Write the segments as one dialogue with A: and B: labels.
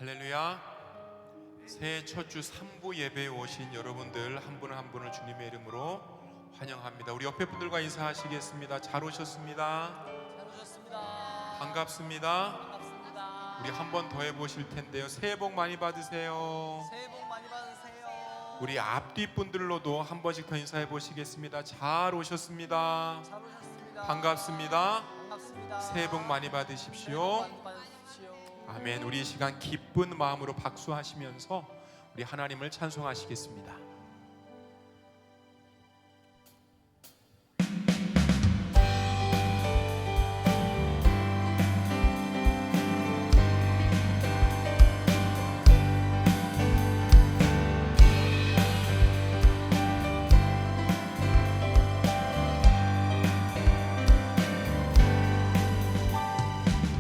A: 할렐루야. 새해 첫 주 3부 예배에 오신 여러분들 한 분 한 분을 주님의 이름으로 환영합니다. 우리 옆에 분들과 인사하시겠습니다. 잘 오셨습니다.
B: 잘 오셨습니다.
A: 반갑습니다.
B: 반갑습니다.
A: 우리 한 번 더 해보실 텐데요. 새해 복 많이 받으세요.
B: 새해 복 많이 받으세요.
A: 우리 앞뒤 분들로도 한 번씩 더 인사해 보시겠습니다. 잘 오셨습니다.
B: 잘 오셨습니다.
A: 반갑습니다.
B: 반갑습니다.
A: 새해 복 많이
B: 새해
A: 받으십시오.
B: 복 많이 받으십시오.
A: 아멘. 우리 이 시간 기쁜 마음으로 박수하시면서 우리 하나님을 찬송하시겠습니다.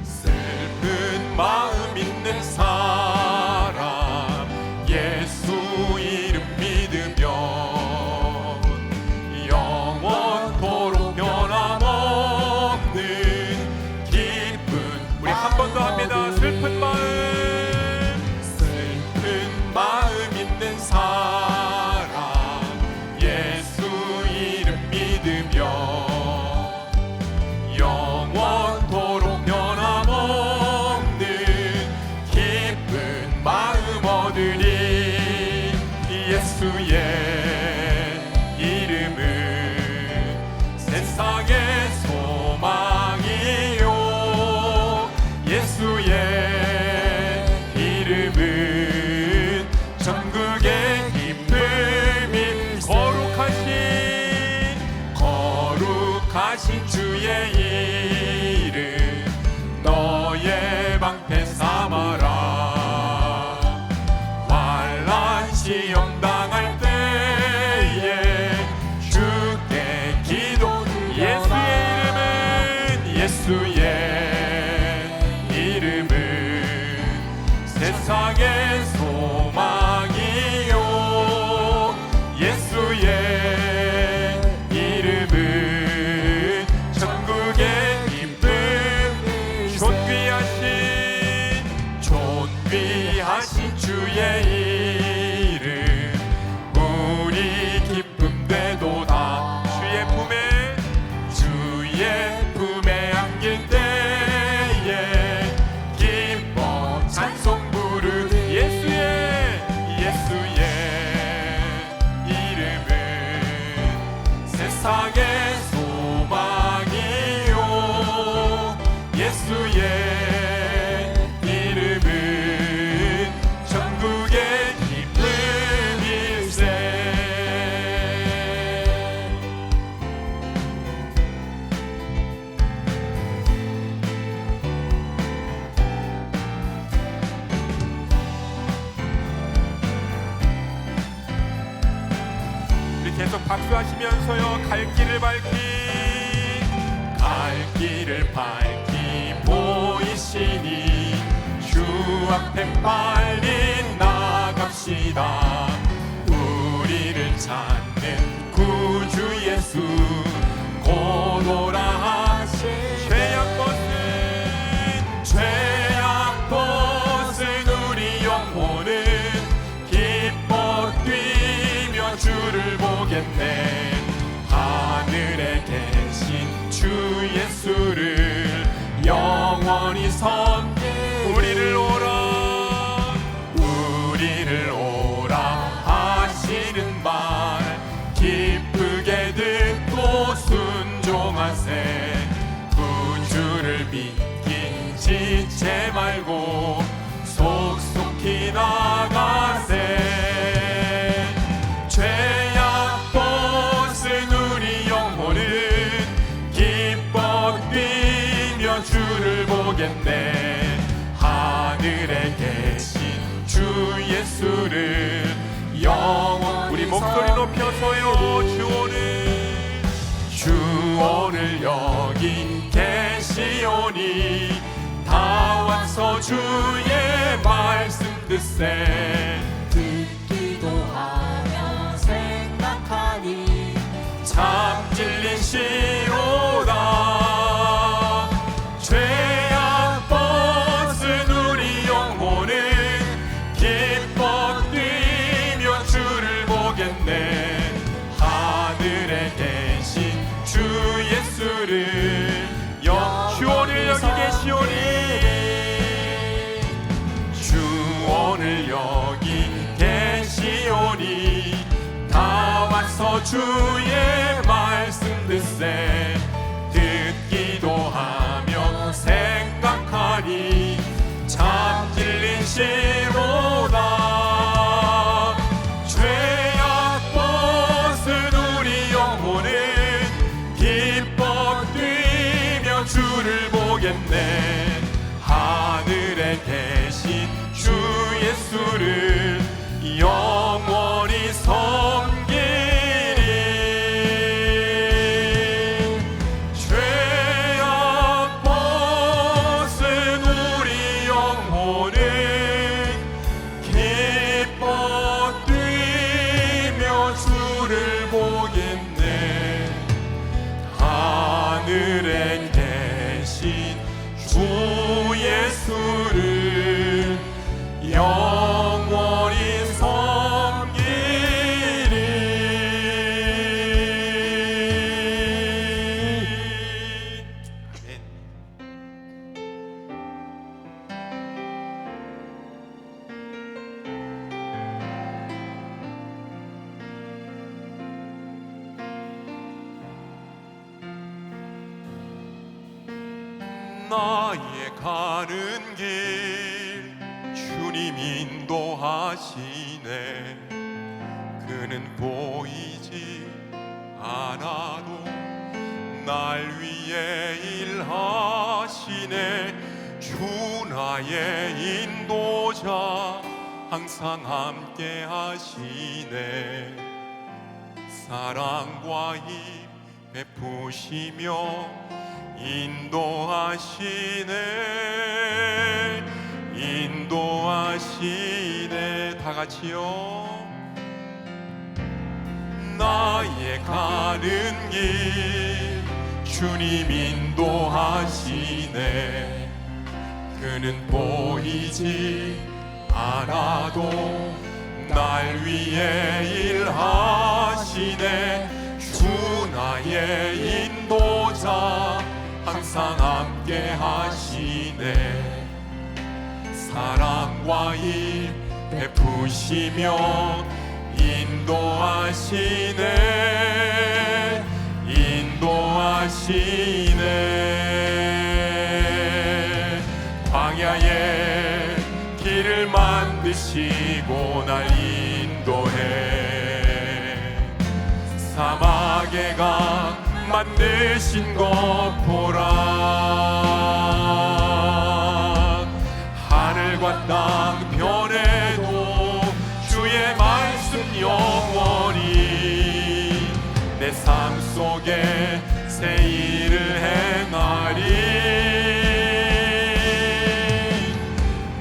A: 슬픈 마음 있는 사람 예수 이름 믿으면 영원토록 변함없는 기쁨. 우리 한 번 더 합니다. 슬픈 마음 있는 사람 예수 이름 믿으면 영원토록 변함없는 기쁜 마음 얻으리. 예수의 이름은 세상의 소망이요 예수의 이름은 천국의 기쁨이 거룩하신 주의 이름 너의 방패 삼아라. 환난 시험 당할 때에 주께 기도. 예수의 이름은 세상의 소망이요 예수의 이름은 천국의 기쁨. 존귀하신 주의 이름 우리 기쁨 되도다. 주의 품에 안길 때에 기뻐 찬송 부르. 예수의 이름은 세상의 소망이요 예수의 이름은 천국의 기쁨일세. 우리 계속 박수하시면서요. 갈 길을 밝히 보이시니 주 앞에 빨리 나갑시다. 우리를 찾는 구주 예수 곧 오라 하신 죄악 벗은 우리 영혼은 기뻐 뛰며 주를 보겠네. 하늘에 계신 주 예수를 영원히 섬기. 우리를 오라 하시는 말 기쁘게 듣고 순종하세. 구주를 믿기 지체 말고 속속히 나가세. 죄악 벗은 우리 영혼은 기뻐 뛰며 주를 보겠네. 하늘에 계신 주 예수를 영원히. 우리 목소리 높여서요. 주 오늘 여기 계시오니 다 와서 주의 말씀 듣세.
B: 듣기도 하며 생각하니
A: 참 진리시로다. 죄악 벗은 우리 영혼은 오늘 여기 계시오니 다 와서 주의 말씀 듣세 듣기도 하며 생각하니 참 진리시로다 죄악 벗은 우리 영혼은 기뻐 뛰며 주를 보겠네 하늘에 계신 주 예수를 영원히 섬기리 죄악 벗은 우리 영혼은 기뻐 뛰며 주를 보겠네 하늘에 계신 주 예수를 영원히 섬기리 나의 가는 길 주님 인도하시네 그는 보이지 않아도 날 위해 일하시네 주 나의 인도자 항상 함께 하시네 사랑과 힘 베푸시며 인도하시네 인도하시네 다 같이요 나의 가는 길 주님 인도하시네 그는 보이지 않아도 날 위해 일하시네 주 나의 인도자 항상 함께 하시네 사랑과 힘 베푸시며 인도하시네 인도하시네 광야에 길을 만드시고 날 인도해 사막의 강 만드신 것 보라 하늘과 땅 변해도 주의 말씀 영원히 내 삶 속에 새 일을 행하리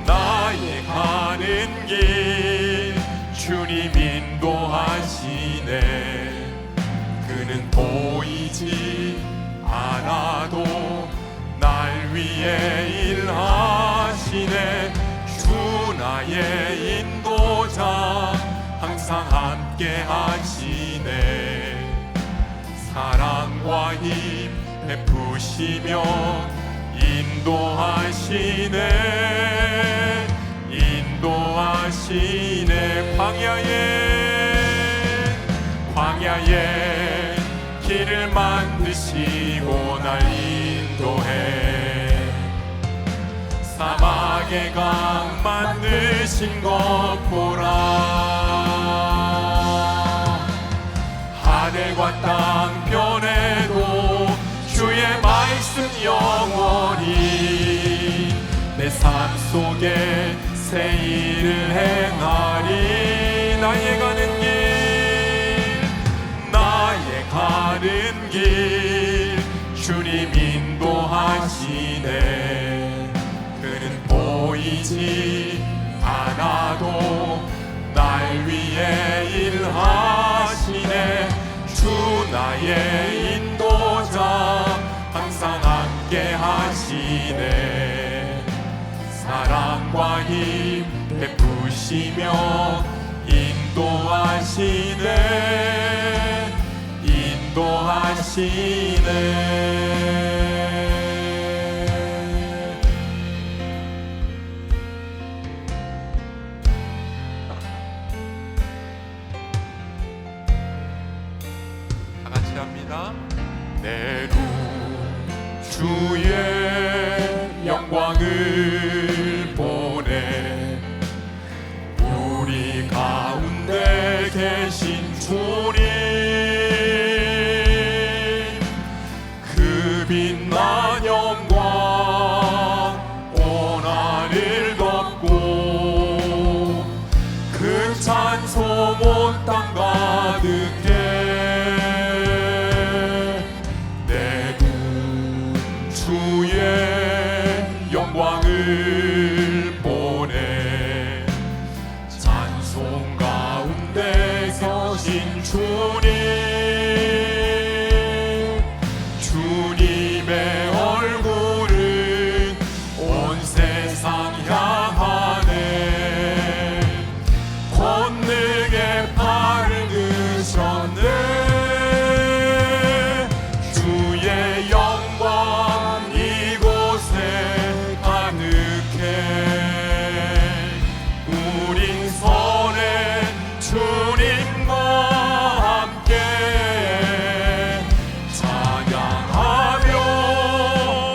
A: 나의 가는 길 주님 인도하시네 그는 보이지 않아도 날 위해 일하시네 주 나의 인도자 항상 함께 하시네 사랑과 힘 베푸시며 인도하시네 인도하시네 광야에 길을 만드시고 날 인도해 사막의 강 만드신 것 보라 하늘과 땅 변해도 주의 말씀 영원히 내 삶 속에 새 일을 행하리 나의 가는 길 주님 인도하시네 그는 보이지 않아도 날 위해 일하시네 주 나의 인도자 항상 함께 하시네 사랑과 힘 베푸시며 인도하시네 인도하시네 하겠습니다. 내 눈 주의 영광을 보내 우리 가운데 계신 주님 그 빛난 영광 온 하늘 덮고 그 찬송 온 땅 가득해 내 눈 주의 영광을 보내 찬송 가운데 서신 주님 주님의 얼굴은 온 세상 향하네 권능의 팔을 드셨네 주의 영광 이곳에 가득해 우린 선해 주님과 함께 찬양하며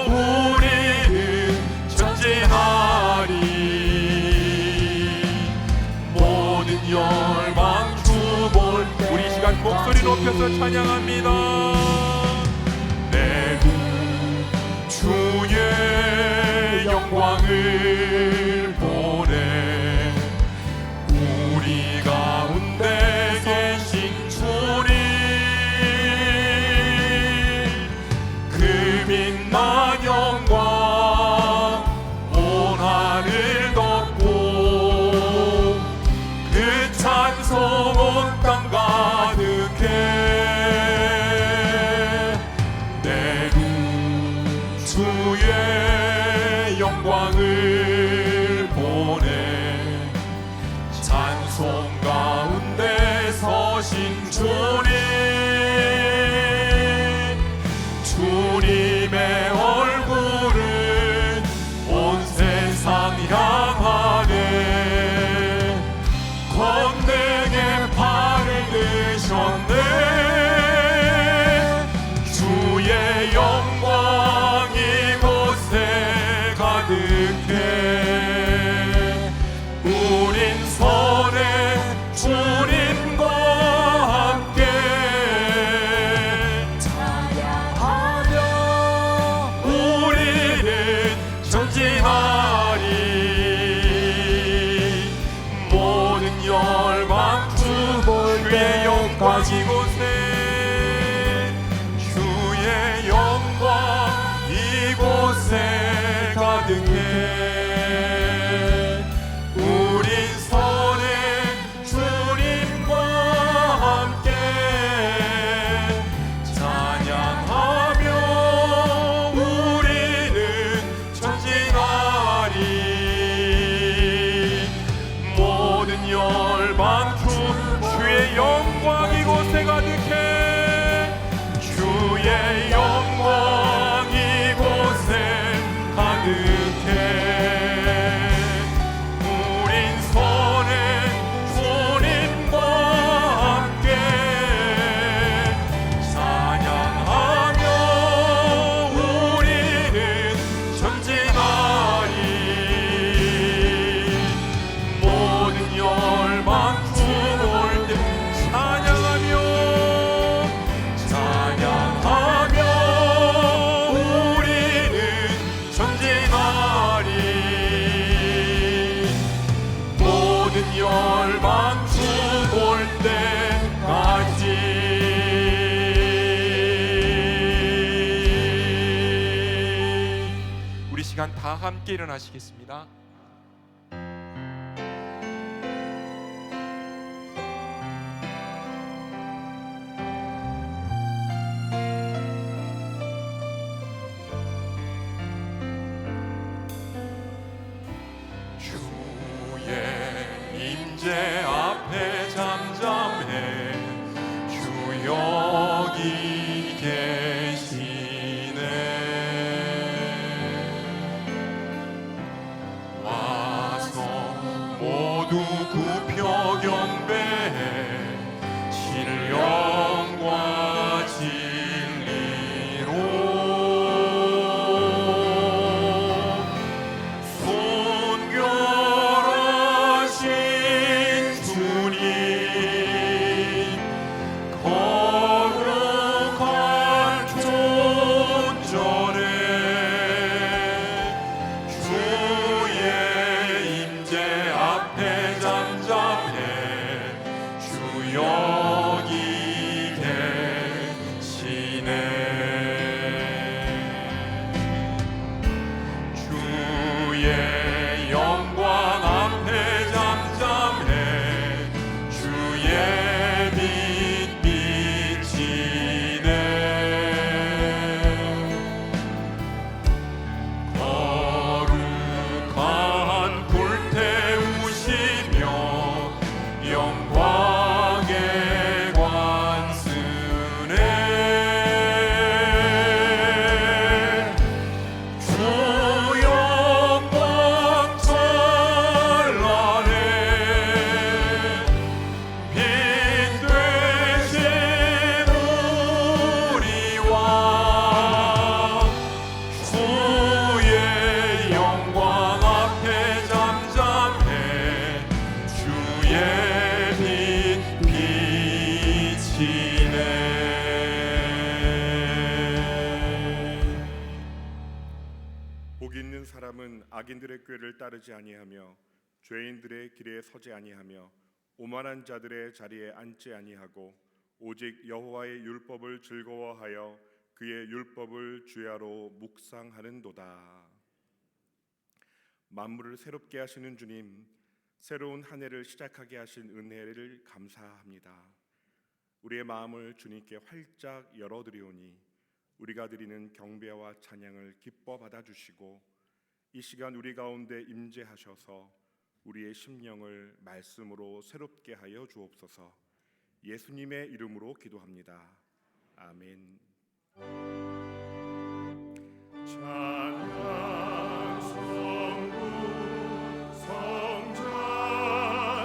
A: 우리는 전진하리 모든 열방 주볼 우리 시간 목소리 높여서 찬양합니다. 내 눈 주의 영광을 보내 우리 가운데 계신 주님 그 빛난 영광 온 하늘 덮고 그 찬송 온 땅 가득해 내 눈 주의 영광을 보내 찬송 가운데 서신 주님 주님의 얼굴은 온 세상 향하네 권능의 팔을 드셨네 주의 영광 이곳에 가득해 우린 선해 주님과 함께 찬양하며 우리는 전진하리 모든 열방 주의 영광 이곳에 주의 영광 이곳에 가득해 우린 선해 주님과 함께 찬양하며 우리는 전진하리 모든 열방 주의 영광 이곳에 가득해 주의 영광 이곳에 가득해 우린 선해 주님과 함께 찬양하며 우리는 전진하리 모든 열방 주 볼 때 찬양하며 우리는 전진하리 모든 열방 주 볼 때까지 우리 시간 다 함께 일어나시겠습니다. 임재 앞에 잠잠해 주 여기 계시네 와서 모두 굽혀 경배해 신령과 지 주의 빛 비치네.
C: 복이 있는 사람은 악인들의 꾀를 따르지 아니하며 죄인들의 길에 서지 아니하며 오만한 자들의 자리에 앉지 아니하고 오직 여호와의 율법을 즐거워하여 그의 율법을 주야로 묵상하는도다. 만물을 새롭게 하시는 주님, 새로운 한 해를 시작하게 하신 은혜를 감사합니다. 우리의 마음을 주님께 활짝 열어드리오니 우리가 드리는 경배와 찬양을 기뻐 받아주시고 이 시간 우리 가운데 임재하셔서 우리의 심령을 말씀으로 새롭게 하여 주옵소서. 예수님의 이름으로 기도합니다. 아멘. 찬양 성부 성자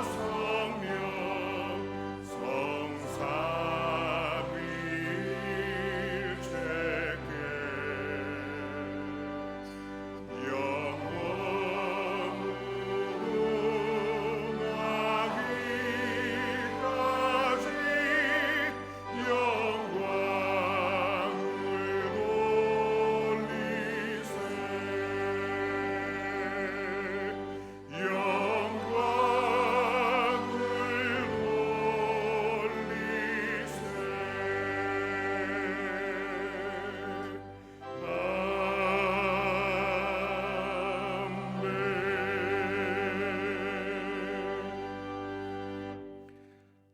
C: 성령 성삼위일체께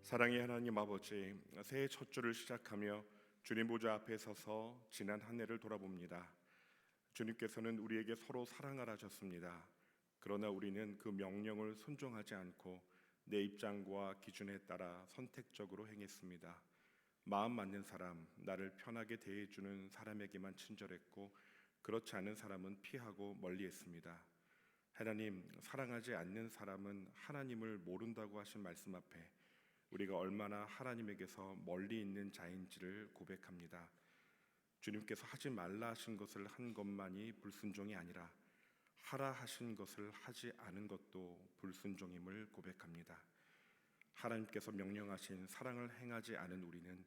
C: 사랑의 하나님 아버지, 새해 첫 주를 시작하며 주님 보좌 앞에 서서 지난 한 해를 돌아봅니다. 주님께서는 우리에게 서로 사랑하라 하셨습니다. 그러나 우리는 그 명령을 순종하지 않고 내 입장과 기준에 따라 선택적으로 행했습니다. 마음 맞는 사람, 나를 편하게 대해주는 사람에게만 친절했고 그렇지 않은 사람은 피하고 멀리했습니다. 하나님, 사랑하지 않는 사람은 하나님을 모른다고 하신 말씀 앞에 우리가 얼마나 하나님에게서 멀리 있는 자인지를 고백합니다. 주님께서 하지 말라 하신 것을 한 것만이 불순종이 아니라 하라 하신 것을 하지 않은 것도 불순종임을 고백합니다. 하나님께서 명령하신 사랑을 행하지 않은 우리는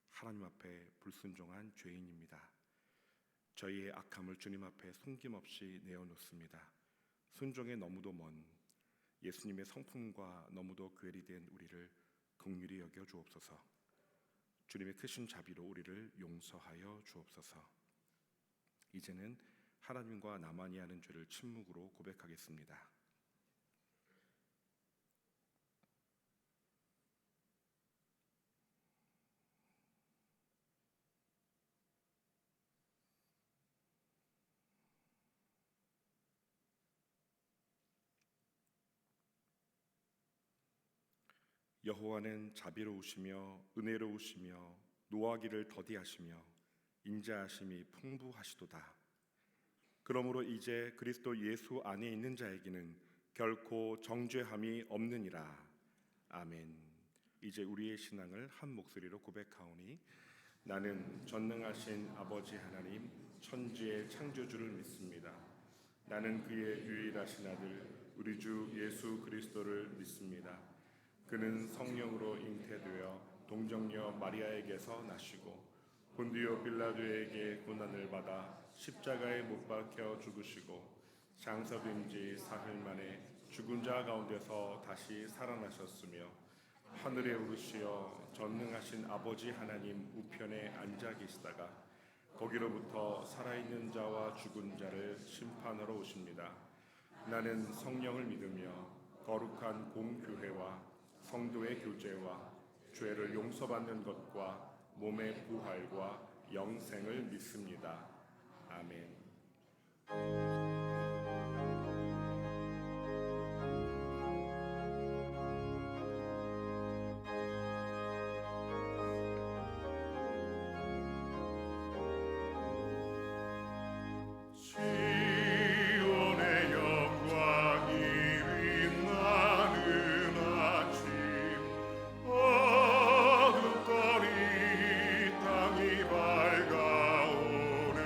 C: 하나님 앞에 불순종한 죄인입니다. 저희의 악함을 주님 앞에 숨김없이 내어놓습니다. 순종에 너무도 먼 예수님의 성품과 너무도 괴리된 우리를 긍휼히 여겨 주옵소서. 주님의 크신 자비로 우리를 용서하여 주옵소서. 이제는 하나님과 나만이 하는 죄를 침묵으로 고백하겠습니다. 여호와는 자비로우시며 은혜로우시며 노하기를 더디하시며 인자하심이 풍부하시도다. 그러므로 이제 그리스도 예수 안에 있는 자에게는 결코 정죄함이 없느니라. 아멘. 이제 우리의 신앙을 한 목소리로 고백하오니 나는 전능하신 아버지 하나님 천지의 창조주를 믿습니다. 나는 그의 유일하신 아들 우리 주 예수 그리스도를 믿습니다. 그는 성령으로 잉태되어 동정녀 마리아에게서 나시고 본디오 빌라도에게 고난을 받아 십자가에 못 박혀 죽으시고 장사된 지 사흘 만에 죽은 자 가운데서 다시 살아나셨으며 하늘에 오르시어 전능하신 아버지 하나님 우편에 앉아 계시다가 거기로부터 살아있는 자와 죽은 자를 심판하러 오십니다. 나는 성령을 믿으며 거룩한 공교회와 성도의 교제와 죄를 용서받는 것과 몸의 부활과 영생을 믿습니다. 아멘. 땅이 밝아오네.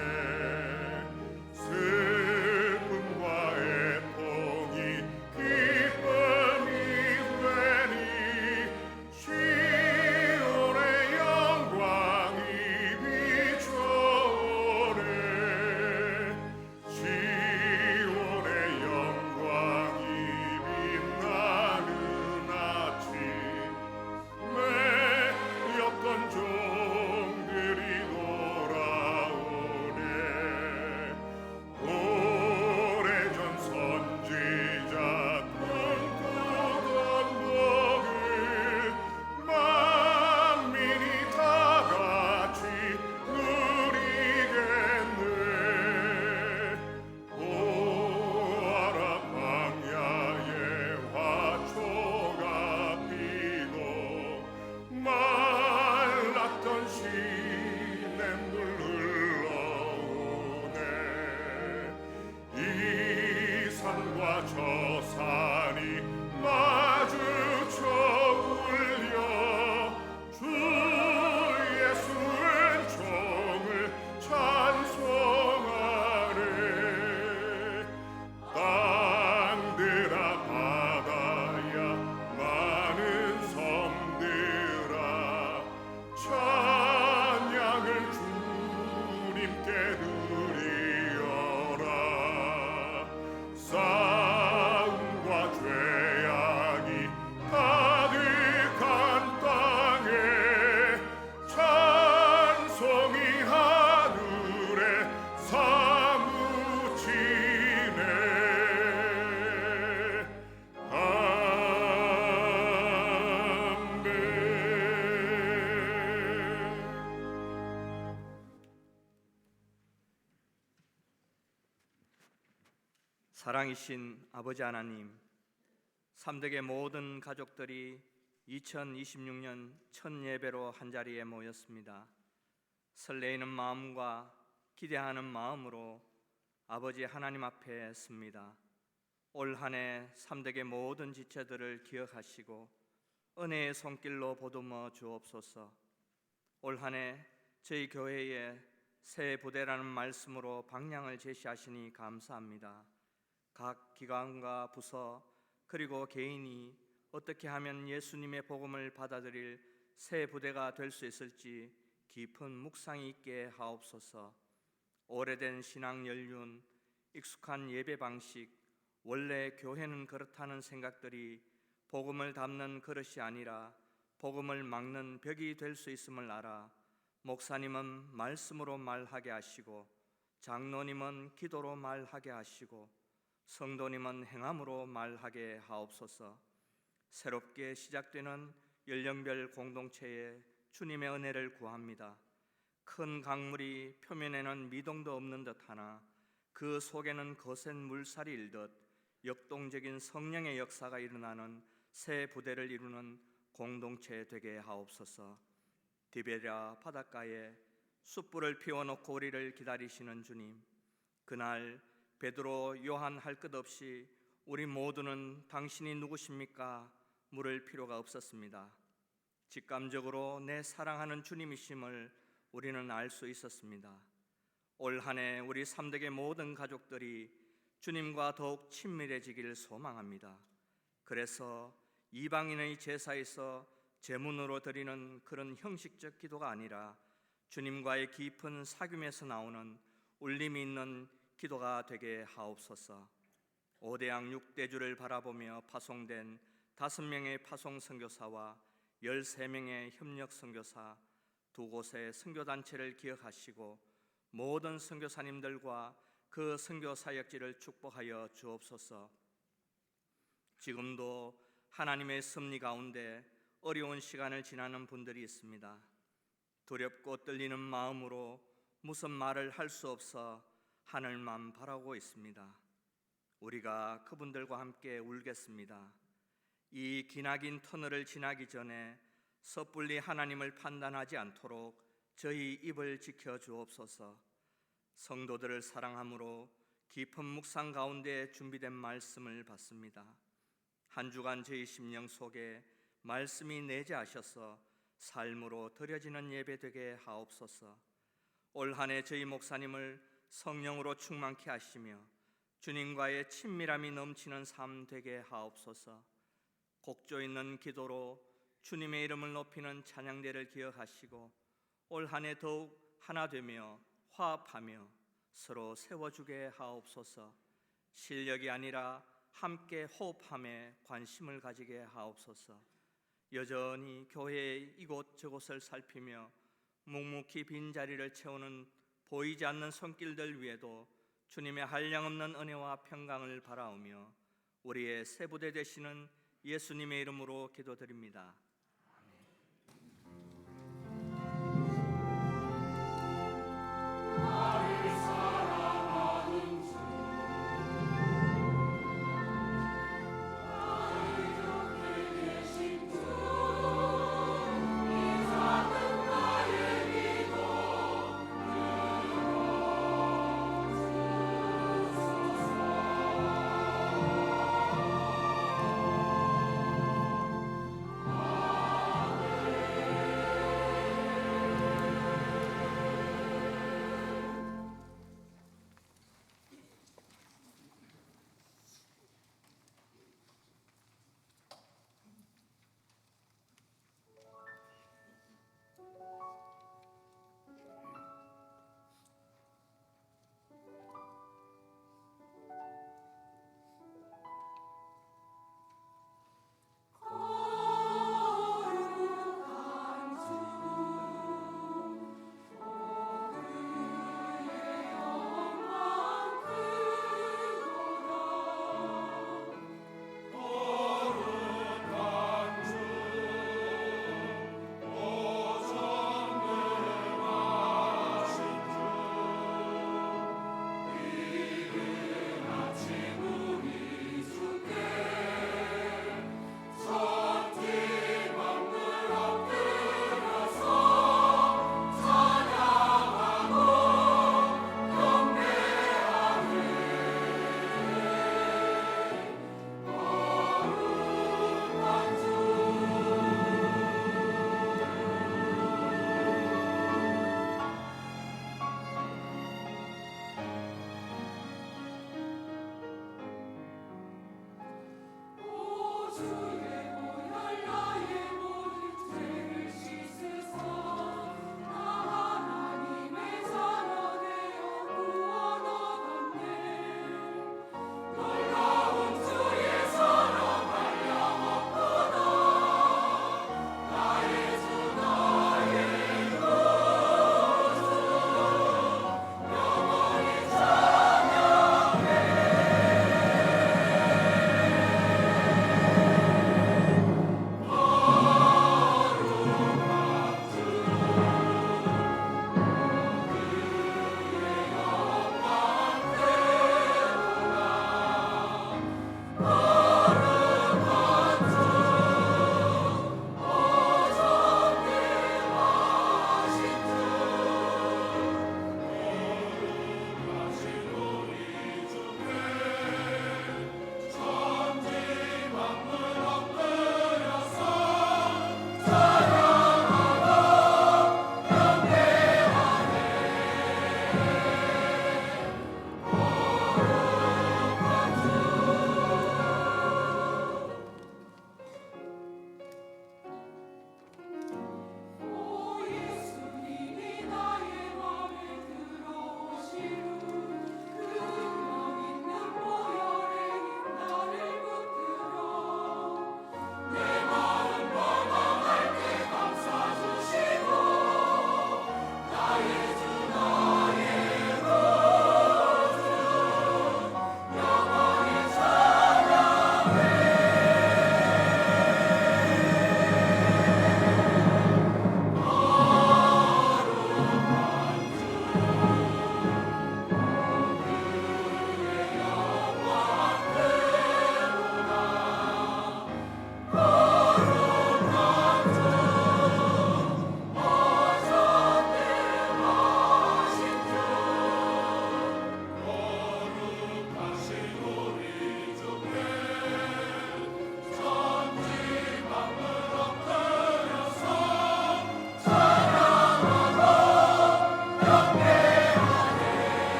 D: 사랑이신 아버지 하나님, 삼덕의 모든 가족들이 2026년 첫 예배로 한자리에 모였습니다. 설레이는 마음과 기대하는 마음으로 아버지 하나님 앞에 섭니다. 올 한 해 삼덕의 모든 지체들을 기억하시고 은혜의 손길로 보듬어 주옵소서. 올 한 해 저희 교회에 새 부대라는 말씀으로 방향을 제시하시니 감사합니다. 각 기관과 부서 그리고 개인이 어떻게 하면 예수님의 복음을 받아들일 새 부대가 될 수 있을지 깊은 묵상이 있게 하옵소서. 오래된 신앙 연륜, 익숙한 예배 방식, 원래 교회는 그렇다는 생각들이 복음을 담는 그릇이 아니라 복음을 막는 벽이 될 수 있음을 알아 목사님은 말씀으로 말하게 하시고, 장로님은 기도로 말하게 하시고, 성도님은 행함으로 말하게 하옵소서. 새롭게 시작되는 연령별 공동체에 주님의 은혜를 구합니다. 큰 강물이 표면에는 미동도 없는 듯하나 그 속에는 거센 물살이 일듯 역동적인 성령의 역사가 일어나는 새 부대를 이루는 공동체 되게 하옵소서. 디베랴 바닷가에 숯불을 피워놓고 우리를 기다리시는 주님, 그날 베드로, 요한 할 것 없이 우리 모두는 당신이 누구십니까? 물을 필요가 없었습니다. 직감적으로 내 사랑하는 주님이심을 우리는 알 수 있었습니다. 올 한 해 우리 삼덕의 모든 가족들이 주님과 더욱 친밀해지기를 소망합니다. 그래서 이방인의 제사에서 제문으로 드리는 그런 형식적 기도가 아니라 주님과의 깊은 사귐에서 나오는 울림이 있는 기도가 되게 하옵소서. 5대양 6대주를 바라보며 파송된 5명의 파송 선교사와 13명의 협력 선교사, 2곳의 선교단체를 기억하시고 모든 선교사님들과 그 선교 사역지를 축복하여 주옵소서. 지금도 하나님의 섭리 가운데 어려운 시간을 지나는 분들이 있습니다. 두렵고 떨리는 마음으로 무슨 말을 할 수 없어 하늘만 바라고 있습니다. 우리가 그분들과 함께 울겠습니다. 이 기나긴 터널을 지나기 전에 섣불리 하나님을 판단하지 않도록 저희 입을 지켜 주옵소서. 성도들을 사랑함으로 깊은 묵상 가운데 준비된 말씀을 받습니다. 한 주간 저희 심령 속에 말씀이 내재하셔서 삶으로 드려지는 예배 되게 하옵소서. 올 한 해 저희 목사님을 성령으로 충만케 하시며 주님과의 친밀함이 넘치는 삶 되게 하옵소서. 곡조 있는 기도로 주님의 이름을 높이는 찬양대를 기억하시고 올 한 해 더욱 하나 되며 화합하며 서로 세워주게 하옵소서. 실력이 아니라 함께 호흡함에 관심을 가지게 하옵소서. 여전히 교회의 이곳저곳을 살피며 묵묵히 빈자리를 채우는 보이지 않는 손길들 위에도 주님의 한량없는 은혜와 평강을 바라오며 우리의 세부대 되시는 예수님의 이름으로 기도드립니다.
B: 아멘.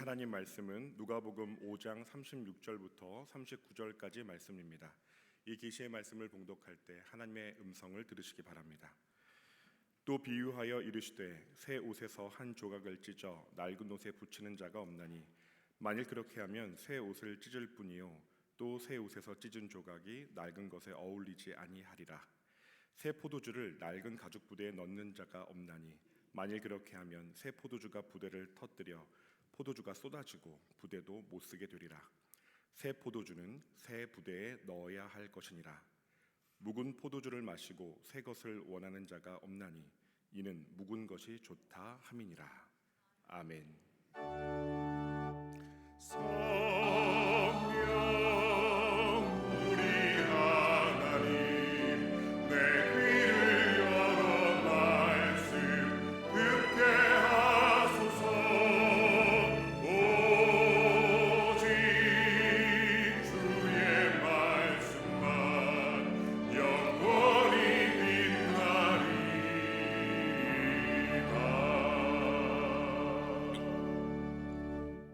C: 하나님 말씀은 누가복음 5장 36절부터 39절까지 말씀입니다. 이 계시의 말씀을 봉독할 때 하나님의 음성을 들으시기 바랍니다. 또 비유하여 이르시되 새 옷에서 한 조각을 찢어 낡은 옷에 붙이는 자가 없나니 만일 그렇게 하면 새 옷을 찢을 뿐이요 또 새 옷에서 찢은 조각이 낡은 것에 어울리지 아니하리라. 새 포도주를 낡은 가죽 부대에 넣는 자가 없나니 만일 그렇게 하면 새 포도주가 부대를 터뜨려 포도주가 쏟아지고 부대도 못 쓰게 되리라. 새 포도주는 새 부대에 넣어야 할 것이니라. 묵은 포도주를 마시고 새 것을 원하는 자가 없나니 이는 묵은 것이 좋다 함이니라. 아멘.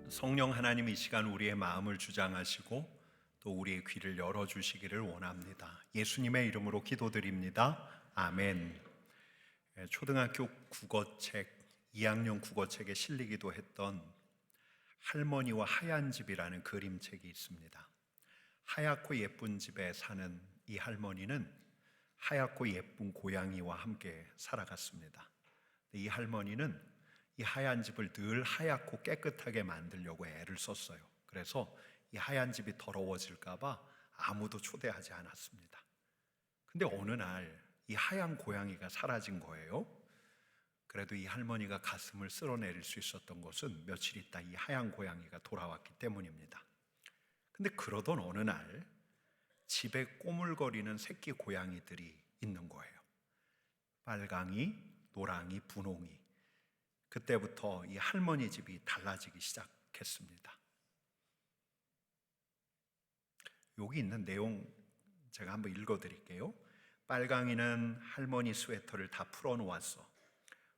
E: 성령 하나님 이 시간 우리의 마음을 주장하시고 또 우리의 귀를 열어주시기를 원합니다. 예수님의 이름으로 기도드립니다. 아멘. 초등학교 국어책 2학년 국어책에 실리기도 했던 할머니와 하얀 집이라는 그림책이 있습니다. 하얗고 예쁜 집에 사는 이 할머니는 하얗고 예쁜 고양이와 함께 살아갔습니다. 이 할머니는 이 하얀 집을 늘 하얗고 깨끗하게 만들려고 애를 썼어요. 그래서 이 하얀 집이 더러워질까 봐 아무도 초대하지 않았습니다. 근데 어느 날 이 하얀 고양이가 사라진 거예요. 그래도 이 할머니가 가슴을 쓸어내릴 수 있었던 것은 며칠 있다 이 하얀 고양이가 돌아왔기 때문입니다. 근데 그러던 어느 날 집에 꼬물거리는 새끼 고양이들이 있는 거예요. 빨강이, 노랑이, 분홍이. 그때부터 이 할머니 집이 달라지기 시작했습니다. 여기 있는 내용 제가 한번 읽어드릴게요. 빨강이는 할머니 스웨터를 다 풀어놓았어.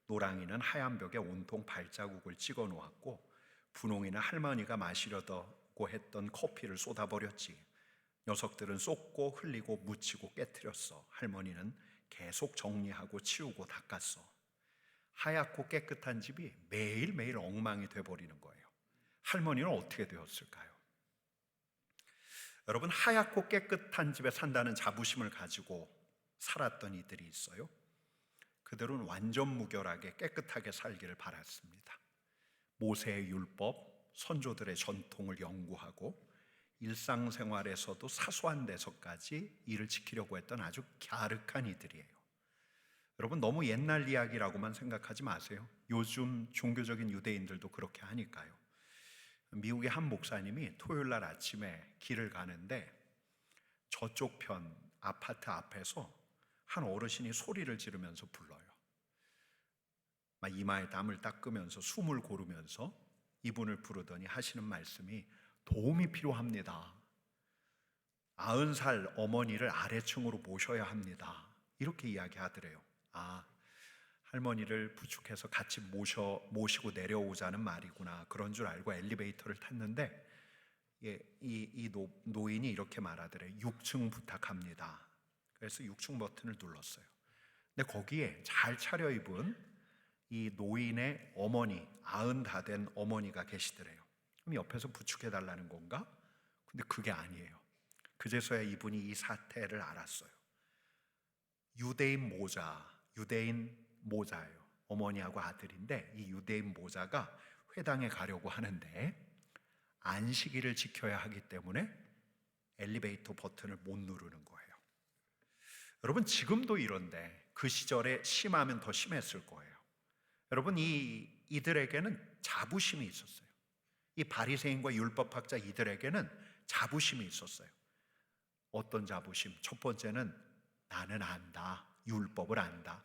E: 노랑이는 하얀 벽에 온통 발자국을 찍어놓았고 분홍이는 할머니가 마시려고 했던 커피를 쏟아버렸지. 녀석들은 쏟고 흘리고 묻히고 깨트렸어. 할머니는 계속 정리하고 치우고 닦았어. 하얗고 깨끗한 집이 매일매일 엉망이 돼버리는 거예요. 할머니는 어떻게 되었을까요? 여러분, 하얗고 깨끗한 집에 산다는 자부심을 가지고 살았던 이들이 있어요. 그들은 완전 무결하게 깨끗하게 살기를 바랐습니다. 모세의 율법, 선조들의 전통을 연구하고 일상생활에서도 사소한 데서까지 이를 지키려고 했던 아주 갸륵한 이들이에요. 여러분, 너무 옛날 이야기라고만 생각하지 마세요. 요즘 종교적인 유대인들도 그렇게 하니까요. 미국의 한 목사님이 토요일 날 아침에 길을 가는데 저쪽 편 아파트 앞에서 한 어르신이 소리를 지르면서 불러요. 막 이마에 땀을 닦으면서 숨을 고르면서 이분을 부르더니 하시는 말씀이 도움이 필요합니다. 90살 어머니를 아래층으로 모셔야 합니다. 이렇게 이야기하더래요. 할머니를 부축해서 같이 모시고 내려오자는 말이구나. 그런 줄 알고 엘리베이터를 탔는데 이 노인이 이렇게 말하더래요. 6층 부탁합니다. 그래서 6층 버튼을 눌렀어요. 근데 거기에 잘 차려입은 이 노인의 어머니, 90다 된 어머니가 계시더래요. 그럼 옆에서 부축해달라는 건가? 근데 그게 아니에요. 그제서야 이분이 이 사태를 알았어요. 유대인 모자예요. 어머니하고 아들인데 이 유대인 모자가 회당에 가려고 하는데 안식일을 지켜야 하기 때문에 엘리베이터 버튼을 못 누르는 거예요. 여러분, 지금도 이런데 그 시절에 심하면 더 심했을 거예요. 여러분, 이들에게는 자부심이 있었어요. 이 바리새인과 율법학자 이들에게는 자부심이 있었어요. 어떤 자부심? 첫 번째는 나는 안다. 율법을 안다.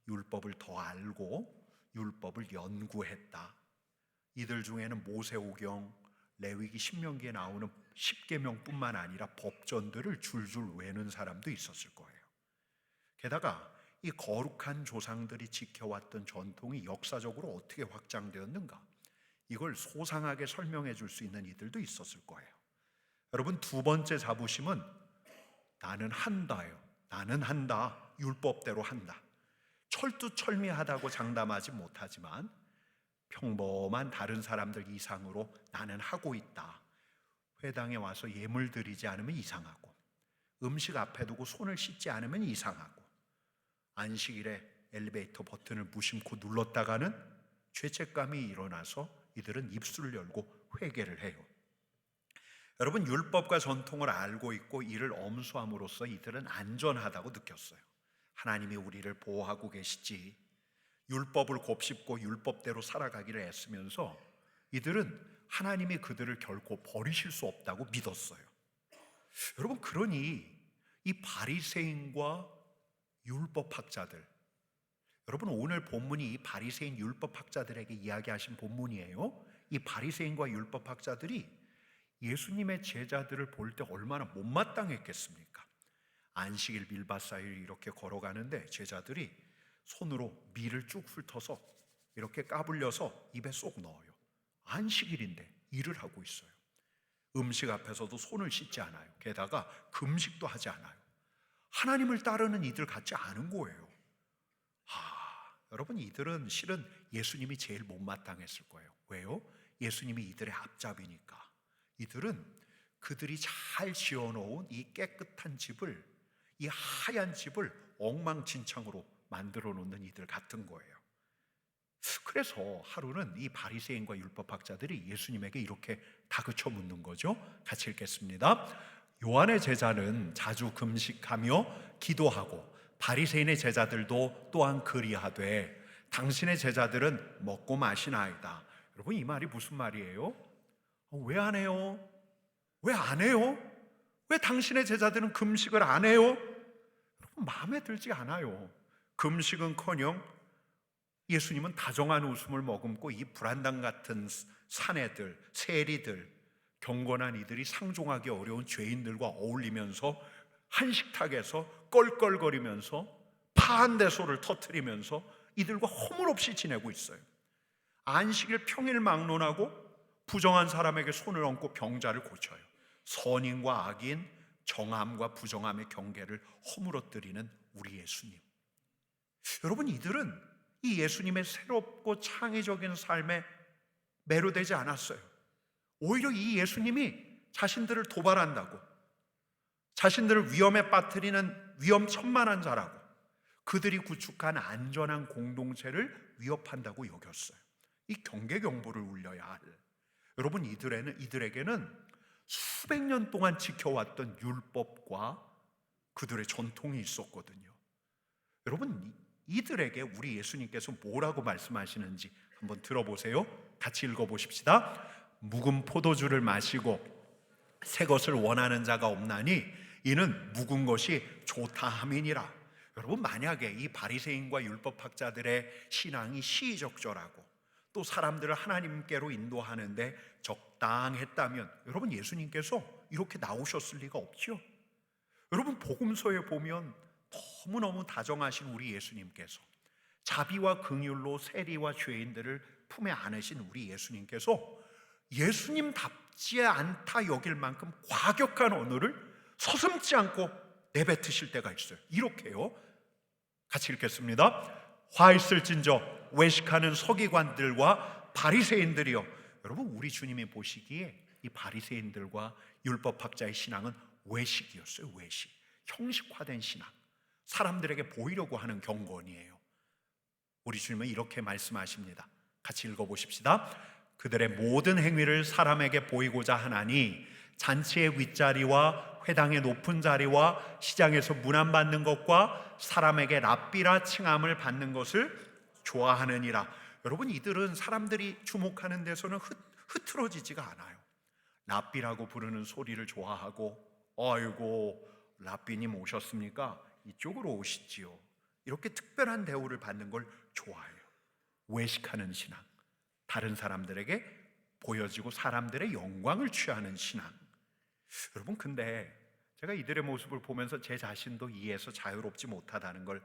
E: 율법을 더 알고 율법을 연구했다. 이들 중에는 모세오경, 레위기, 신명기에 나오는 10계명뿐만 아니라 법전들을 줄줄 외는 사람도 있었을 거예요. 게다가 이 거룩한 조상들이 지켜왔던 전통이 역사적으로 어떻게 확장되었는가? 이걸 소상하게 설명해 줄 수 있는 이들도 있었을 거예요. 여러분, 두 번째 자부심은 나는 한다요. 나는 한다. 율법대로 한다. 철두철미하다고 장담하지 못하지만 평범한 다른 사람들 이상으로 나는 하고 있다. 회당에 와서 예물 드리지 않으면 이상하고, 음식 앞에 두고 손을 씻지 않으면 이상하고, 안식일에 엘리베이터 버튼을 무심코 눌렀다가는 죄책감이 일어나서 이들은 입술을 열고 회개를 해요. 여러분, 율법과 전통을 알고 있고 이를 엄수함으로써 이들은 안전하다고 느꼈어요. 하나님이 우리를 보호하고 계시지, 율법을 곱씹고 율법대로 살아가기를 애쓰면서 이들은 하나님이 그들을 결코 버리실 수 없다고 믿었어요. 여러분, 그러니 이 바리새인과 율법학자들, 여러분, 오늘 본문이 이 바리새인 율법학자들에게 이야기하신 본문이에요. 이 바리새인과 율법학자들이 예수님의 제자들을 볼 때 얼마나 못마땅했겠습니까? 안식일 밀밭 사이를 이렇게 걸어가는데 제자들이 손으로 밀을 쭉 훑어서 이렇게 까불려서 입에 쏙 넣어요. 안식일인데 일을 하고 있어요. 음식 앞에서도 손을 씻지 않아요. 게다가 금식도 하지 않아요. 하나님을 따르는 이들 같지 않은 거예요. 여러분, 이들은 실은 예수님이 제일 못마땅했을 거예요. 왜요? 예수님이 이들의 앞잡이니까. 이들은 그들이 잘 지어놓은 이 깨끗한 집을, 이 하얀 집을 엉망진창으로 만들어 놓는 이들 같은 거예요. 그래서 하루는 이 바리새인과 율법학자들이 예수님에게 이렇게 다그쳐 묻는 거죠. 같이 읽겠습니다. 요한의 제자는 자주 금식하며 기도하고 바리새인의 제자들도 또한 그리하되 당신의 제자들은 먹고 마시나이다. 여러분, 이 말이 무슨 말이에요? 왜 안 해요? 왜 안 해요? 왜 당신의 제자들은 금식을 안 해요? 여러분, 마음에 들지 않아요. 금식은커녕 예수님은 다정한 웃음을 머금고 이 불안당 같은 사내들, 세리들, 경건한 이들이 상종하기 어려운 죄인들과 어울리면서 한 식탁에서 껄껄거리면서 파한대소를 터뜨리면서 이들과 허물없이 지내고 있어요. 안식일 평일 막론하고 부정한 사람에게 손을 얹고 병자를 고쳐요. 선인과 악인, 정함과 부정함의 경계를 허물어뜨리는 우리 예수님. 여러분, 이들은 이 예수님의 새롭고 창의적인 삶에 매료되지 않았어요. 오히려 이 예수님이 자신들을 도발한다고, 자신들을 위험에 빠뜨리는 위험천만한 자라고, 그들이 구축한 안전한 공동체를 위협한다고 여겼어요. 이 경계경보를 울려야 할, 여러분, 이들에게는 수백 년 동안 지켜왔던 율법과 그들의 전통이 있었거든요. 여러분, 이들에게 우리 예수님께서 뭐라고 말씀하시는지 한번 들어보세요. 같이 읽어보십시다. 묵은 포도주를 마시고 새 것을 원하는 자가 없나니 이는 묵은 것이 좋다 함이니라. 여러분, 만약에 이 바리새인과 율법학자들의 신앙이 시의적절하고 또 사람들을 하나님께로 인도하는데 적당했다면 여러분, 예수님께서 이렇게 나오셨을 리가 없죠. 여러분, 복음서에 보면 너무너무 다정하신 우리 예수님께서, 자비와 긍휼로 세리와 죄인들을 품에 안으신 우리 예수님께서 예수님답지 않다 여길 만큼 과격한 언어를 서슴지 않고 내뱉으실 때가 있어요. 이렇게요. 같이 읽겠습니다. 화 있을진저 외식하는 서기관들과 바리새인들이요. 여러분, 우리 주님이 보시기에 이 바리새인들과 율법학자의 신앙은 외식이었어요. 외식, 형식화된 신앙, 사람들에게 보이려고 하는 경건이에요. 우리 주님은 이렇게 말씀하십니다. 같이 읽어보십시다. 그들의 모든 행위를 사람에게 보이고자 하나니 잔치의 윗자리와 회당의 높은 자리와 시장에서 문안받는 것과 사람에게 랍비라 칭함을 받는 것을 좋아하느니라. 여러분, 이들은 사람들이 주목하는 데서는 흐트러지지가 않아요. 랍비라고 부르는 소리를 좋아하고, 아이고 랍비님 오셨습니까? 이쪽으로 오시지요. 이렇게 특별한 대우를 받는 걸 좋아해요. 외식하는 신앙, 다른 사람들에게 보여지고 사람들의 영광을 취하는 신앙. 여러분, 근데 제가 이들의 모습을 보면서 제 자신도 이에서 자유롭지 못하다는 걸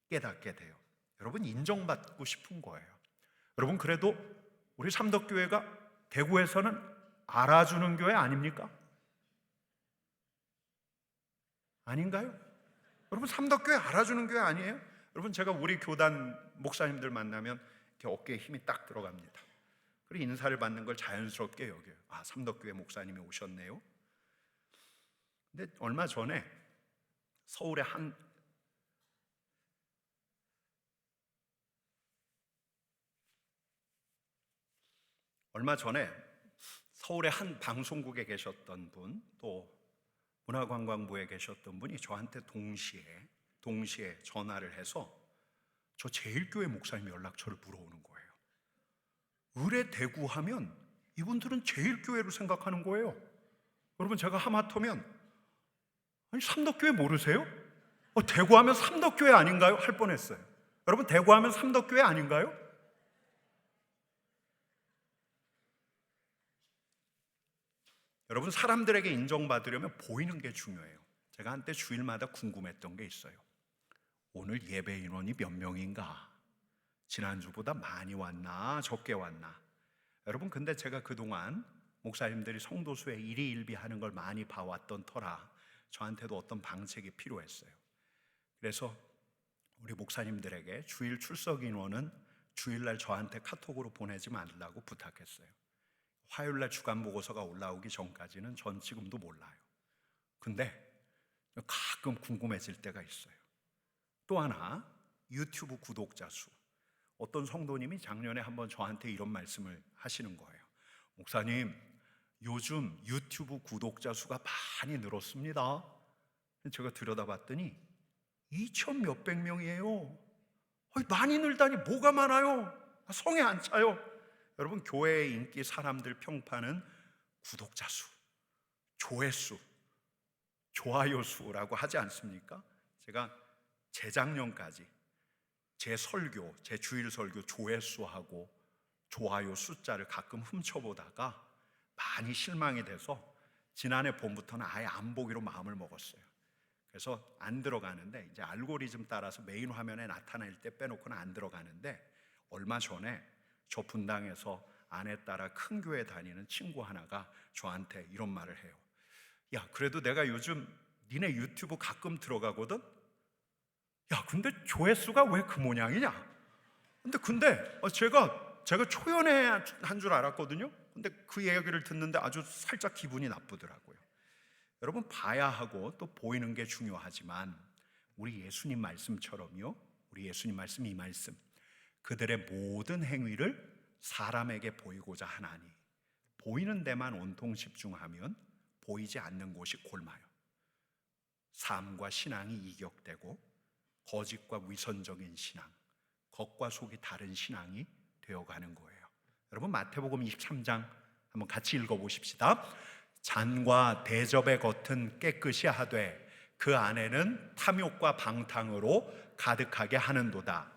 E: 깨닫게 돼요. 여러분, 인정받고 싶은 거예요. 여러분, 그래도 우리 삼덕교회가 대구에서는 알아주는 교회 아닙니까? 아닌가요? 여러분, 삼덕교회 알아주는 교회 아니에요? 여러분, 제가 우리 교단 목사님들 만나면 이렇게 어깨에 힘이 딱 들어갑니다. 그리고 인사를 받는 걸 자연스럽게 여겨요. 아, 삼덕교회 목사님이 오셨네요. 근데 얼마 전에 서울의 한 방송국에 계셨던 분, 또 문화관광부에 계셨던 분이 저한테 동시에 전화를 해서 저 제일교회 목사님 연락처를 물어오는 거예요. 의뢰 대구 하면 이분들은 제일교회로 생각하는 거예요. 여러분, 제가 하마터면 아니, 삼덕교회 모르세요? 대구 하면 삼덕교회 아닌가요? 할 뻔했어요. 여러분, 대구 하면 삼덕교회 아닌가요? 여러분, 사람들에게 인정받으려면 보이는 게 중요해요. 제가 한때 주일마다 궁금했던 게 있어요. 오늘 예배 인원이 몇 명인가? 지난주보다 많이 왔나? 적게 왔나? 여러분, 근데 제가 그동안 목사님들이 성도수에 일희일비하는 걸 많이 봐왔던 터라 저한테도 어떤 방책이 필요했어요. 그래서 우리 목사님들에게 주일 출석 인원은 주일날 저한테 카톡으로 보내지 말라고 부탁했어요. 화요일날 주간 보고서가 올라오기 전까지는 전 지금도 몰라요. 근데 가끔 궁금해질 때가 있어요. 또 하나, 유튜브 구독자 수. 어떤 성도님이 작년에 한번 저한테 이런 말씀을 하시는 거예요. 목사님, 요즘 유튜브 구독자 수가 많이 늘었습니다. 제가 들여다봤더니 2,000 몇백 명이에요. 많이 늘다니 뭐가 많아요? 성에 안 차요. 여러분, 교회의 인기, 사람들 평판은 구독자 수, 조회수, 좋아요 수라고 하지 않습니까? 제가 재작년까지 제 주일 설교 조회수하고 좋아요 숫자를 가끔 훔쳐보다가 많이 실망이 돼서 지난해 봄부터는 아예 안 보기로 마음을 먹었어요. 그래서 안 들어가는데, 이제 알고리즘 따라서 메인 화면에 나타날 때 빼놓고는 안 들어가는데, 얼마 전에 저 분당에서 아내 따라 큰 교회 다니는 친구 하나가 저한테 이런 말을 해요. 야, 그래도 내가 요즘 니네 유튜브 가끔 들어가거든? 야, 근데 조회수가 왜 그 모양이냐? 근데 제가 초연해 한 줄 알았거든요. 근데 그 이야기를 듣는데 아주 살짝 기분이 나쁘더라고요. 여러분, 봐야 하고 또 보이는 게 중요하지만 우리 예수님 말씀처럼요, 우리 예수님 말씀, 이 말씀, 그들의 모든 행위를 사람에게 보이고자 하나니 보이는 데만 온통 집중하면 보이지 않는 곳이 골마요. 삶과 신앙이 이격되고 거짓과 위선적인 신앙, 겉과 속이 다른 신앙이 되어가는 거예요. 여러분, 마태복음 23장 한번 같이 읽어보십시다. 잔과 대접의 겉은 깨끗이 하되 그 안에는 탐욕과 방탕으로 가득하게 하는도다.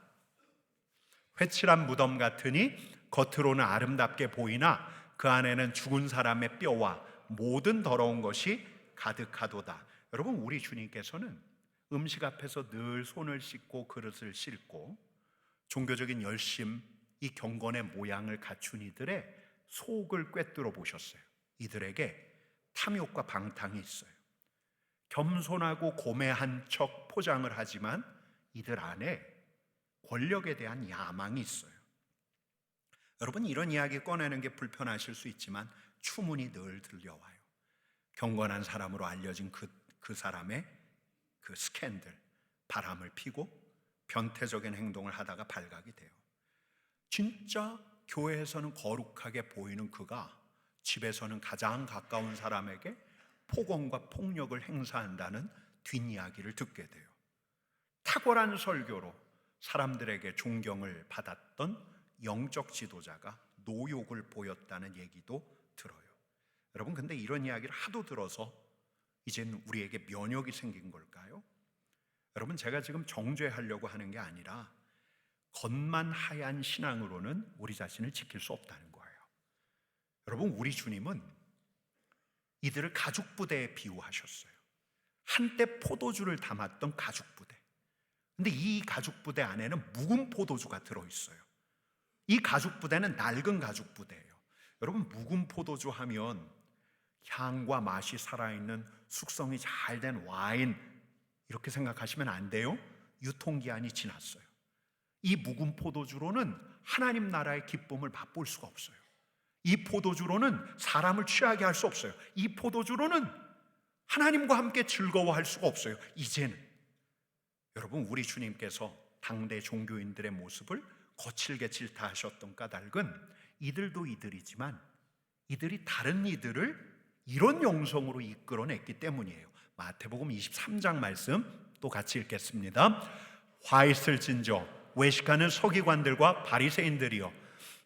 E: 회칠한 무덤 같으니 겉으로는 아름답게 보이나 그 안에는 죽은 사람의 뼈와 모든 더러운 것이 가득하도다. 여러분, 우리 주님께서는 음식 앞에서 늘 손을 씻고 그릇을 씻고 종교적인 열심, 이 경건의 모양을 갖춘 이들의 속을 꿰뚫어 보셨어요. 이들에게 탐욕과 방탕이 있어요. 겸손하고 고매한 척 포장을 하지만 이들 안에 권력에 대한 야망이 있어요. 여러분, 이런 이야기 꺼내는 게 불편하실 수 있지만 추문이 늘 들려와요. 경건한 사람으로 알려진 그 사람의 그 스캔들, 바람을 피고 변태적인 행동을 하다가 발각이 돼요. 진짜 교회에서는 거룩하게 보이는 그가 집에서는 가장 가까운 사람에게 폭언과 폭력을 행사한다는 뒷이야기를 듣게 돼요. 탁월한 설교로 사람들에게 존경을 받았던 영적 지도자가 노욕을 보였다는 얘기도 들어요. 여러분, 근데 이런 이야기를 하도 들어서 이제는 우리에게 면역이 생긴 걸까요? 여러분, 제가 지금 정죄하려고 하는 게 아니라 겉만 하얀 신앙으로는 우리 자신을 지킬 수 없다는 거예요. 여러분, 우리 주님은 이들을 가죽부대에 비유하셨어요. 한때 포도주를 담았던 가죽부대. 근데 이 가죽부대 안에는 묵은 포도주가 들어있어요. 이 가죽 부대는 낡은 가죽 부대예요. 여러분, 묵은 포도주 하면 향과 맛이 살아있는 숙성이 잘 된 와인, 이렇게 생각하시면 안 돼요. 유통기한이 지났어요. 이 묵은 포도주로는 하나님 나라의 기쁨을 맛볼 수가 없어요. 이 포도주로는 사람을 취하게 할 수 없어요. 이 포도주로는 하나님과 함께 즐거워할 수가 없어요. 이제는 여러분, 우리 주님께서 당대 종교인들의 모습을 거칠게 질타하셨던 까닭은 이들도 이들이지만 이들이 다른 이들을 이런 영성으로 이끌어냈기 때문이에요. 마태복음 23장 말씀 또 같이 읽겠습니다. 화 있을진저 외식하는 서기관들과 바리새인들이여,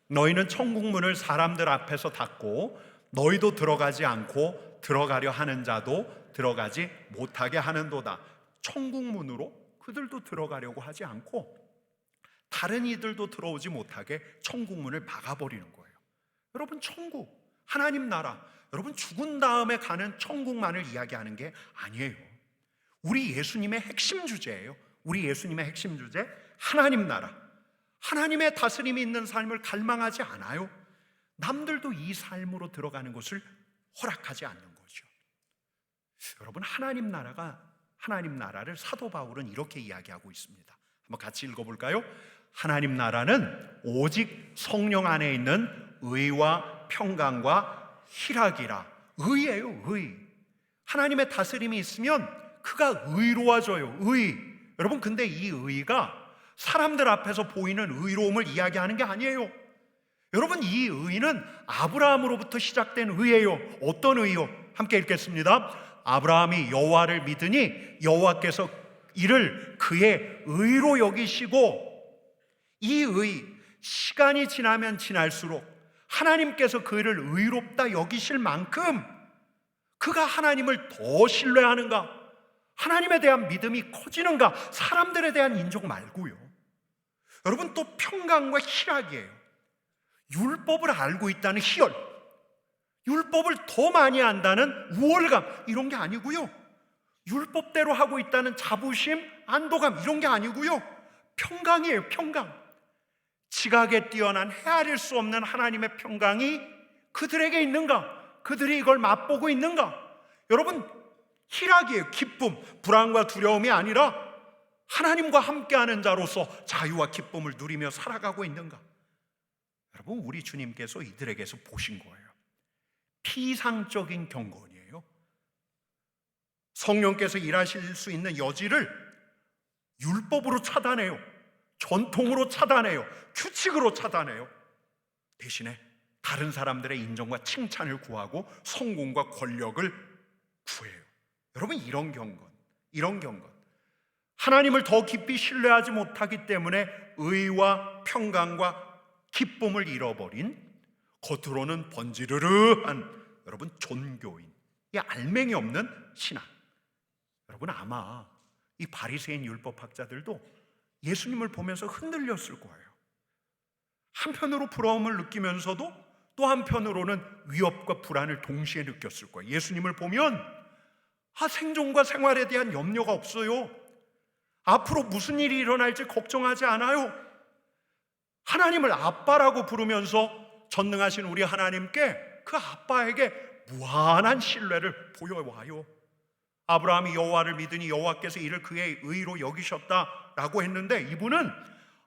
E: 너희는 천국 문을 사람들 앞에서 닫고 너희도 들어가지 않고 들어가려 하는 자도 들어가지 못하게 하는도다. 천국 문으로 그들도 들어가려고 하지 않고 다른 이들도 들어오지 못하게 천국 문을 막아버리는 거예요. 여러분, 천국, 하나님 나라, 여러분 죽은 다음에 가는 천국만을 이야기하는 게 아니에요. 우리 예수님의 핵심 주제예요. 우리 예수님의 핵심 주제, 하나님 나라, 하나님의 다스림이 있는 삶을 갈망하지 않아요. 남들도 이 삶으로 들어가는 것을 허락하지 않는 거죠. 여러분, 하나님 나라를 사도 바울은 이렇게 이야기하고 있습니다. 한번 같이 읽어볼까요? 하나님 나라는 오직 성령 안에 있는 의와 평강과 희락이라. 의예요, 의. 하나님의 다스림이 있으면 그가 의로워져요, 의. 여러분, 근데 이 의가 사람들 앞에서 보이는 의로움을 이야기하는 게 아니에요. 여러분, 이 의는 아브라함으로부터 시작된 의예요. 어떤 의요? 함께 읽겠습니다. 아브라함이 여호와를 믿으니 여호와께서 이를 그의 의로 여기시고, 이 의, 시간이 지나면 지날수록 하나님께서 그를 의롭다 여기실 만큼 그가 하나님을 더 신뢰하는가, 하나님에 대한 믿음이 커지는가, 사람들에 대한 인정 말고요. 여러분, 또 평강과 희락이에요. 율법을 알고 있다는 희열, 율법을 더 많이 안다는 우월감, 이런 게 아니고요. 율법대로 하고 있다는 자부심, 안도감, 이런 게 아니고요. 평강이에요, 평강. 지각에 뛰어난 헤아릴 수 없는 하나님의 평강이 그들에게 있는가? 그들이 이걸 맛보고 있는가? 여러분, 희락이에요, 기쁨. 불안과 두려움이 아니라 하나님과 함께하는 자로서 자유와 기쁨을 누리며 살아가고 있는가? 여러분, 우리 주님께서 이들에게서 보신 거예요. 피상적인 경건이에요. 성령께서 일하실 수 있는 여지를 율법으로 차단해요. 전통으로 차단해요. 규칙으로 차단해요. 대신에 다른 사람들의 인정과 칭찬을 구하고 성공과 권력을 구해요. 여러분, 이런 경건, 하나님을 더 깊이 신뢰하지 못하기 때문에 의와 평강과 기쁨을 잃어버린, 겉으로는 번지르르한 여러분 존교인, 이 알맹이 없는 신앙. 여러분, 아마 이 바리새인 율법학자들도 예수님을 보면서 흔들렸을 거예요. 한편으로 부러움을 느끼면서도 또 한편으로는 위협과 불안을 동시에 느꼈을 거예요. 예수님을 보면 생존과 생활에 대한 염려가 없어요. 앞으로 무슨 일이 일어날지 걱정하지 않아요. 하나님을 아빠라고 부르면서 전능하신 우리 하나님께, 그 아빠에게 무한한 신뢰를 보여와요. 아브라함이 여호와를 믿으니 여호와께서 이를 그의 의로 여기셨다라고 했는데, 이분은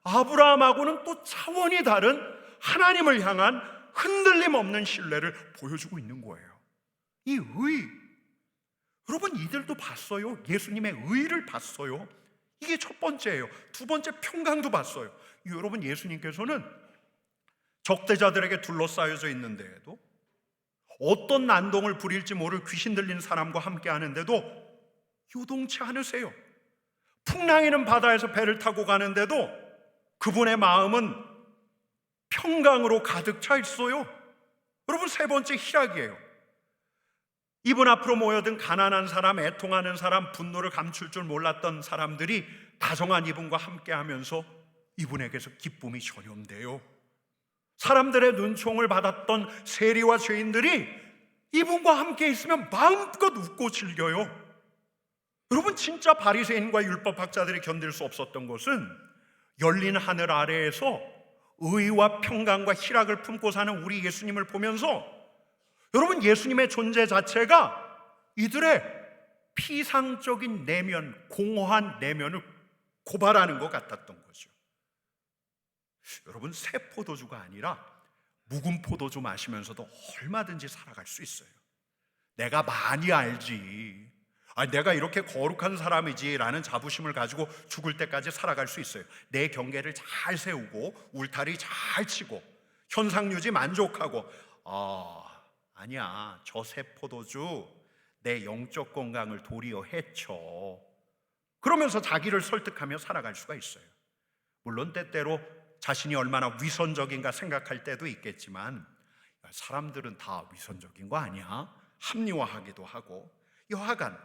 E: 아브라함하고는 또 차원이 다른 하나님을 향한 흔들림 없는 신뢰를 보여주고 있는 거예요. 이 의, 여러분, 이들도 봤어요. 예수님의 의를 봤어요. 이게 첫 번째예요. 두 번째, 평강도 봤어요. 여러분, 예수님께서는 적대자들에게 둘러싸여져 있는데도, 어떤 난동을 부릴지 모를 귀신 들린 사람과 함께 하는데도 요동치 않으세요. 풍랑이는 바다에서 배를 타고 가는데도 그분의 마음은 평강으로 가득 차 있어요. 여러분, 세 번째, 희락이에요. 이분 앞으로 모여든 가난한 사람, 애통하는 사람, 분노를 감출 줄 몰랐던 사람들이 다정한 이분과 함께 하면서 이분에게서 기쁨이 전염돼요. 사람들의 눈총을 받았던 세리와 죄인들이 이분과 함께 있으면 마음껏 웃고 즐겨요. 여러분, 진짜 바리새인과 율법학자들이 견딜 수 없었던 것은 열린 하늘 아래에서 의와 평강과 희락을 품고 사는 우리 예수님을 보면서 여러분, 예수님의 존재 자체가 이들의 피상적인 내면, 공허한 내면을 고발하는 것 같았던 거죠. 여러분, 새 포도주가 아니라 묵은 포도주 마시면서도 얼마든지 살아갈 수 있어요. 내가 많이 알지, 내가 이렇게 거룩한 사람이지 라는 자부심을 가지고 죽을 때까지 살아갈 수 있어요. 내 경계를 잘 세우고 울타리 잘 치고 현상유지 만족하고, 아니야, 저 새 포도주 내 영적 건강을 도리어 해쳐, 그러면서 자기를 설득하며 살아갈 수가 있어요. 물론 때때로 자신이 얼마나 위선적인가 생각할 때도 있겠지만, 사람들은 다 위선적인 거 아니야? 합리화하기도 하고, 여하간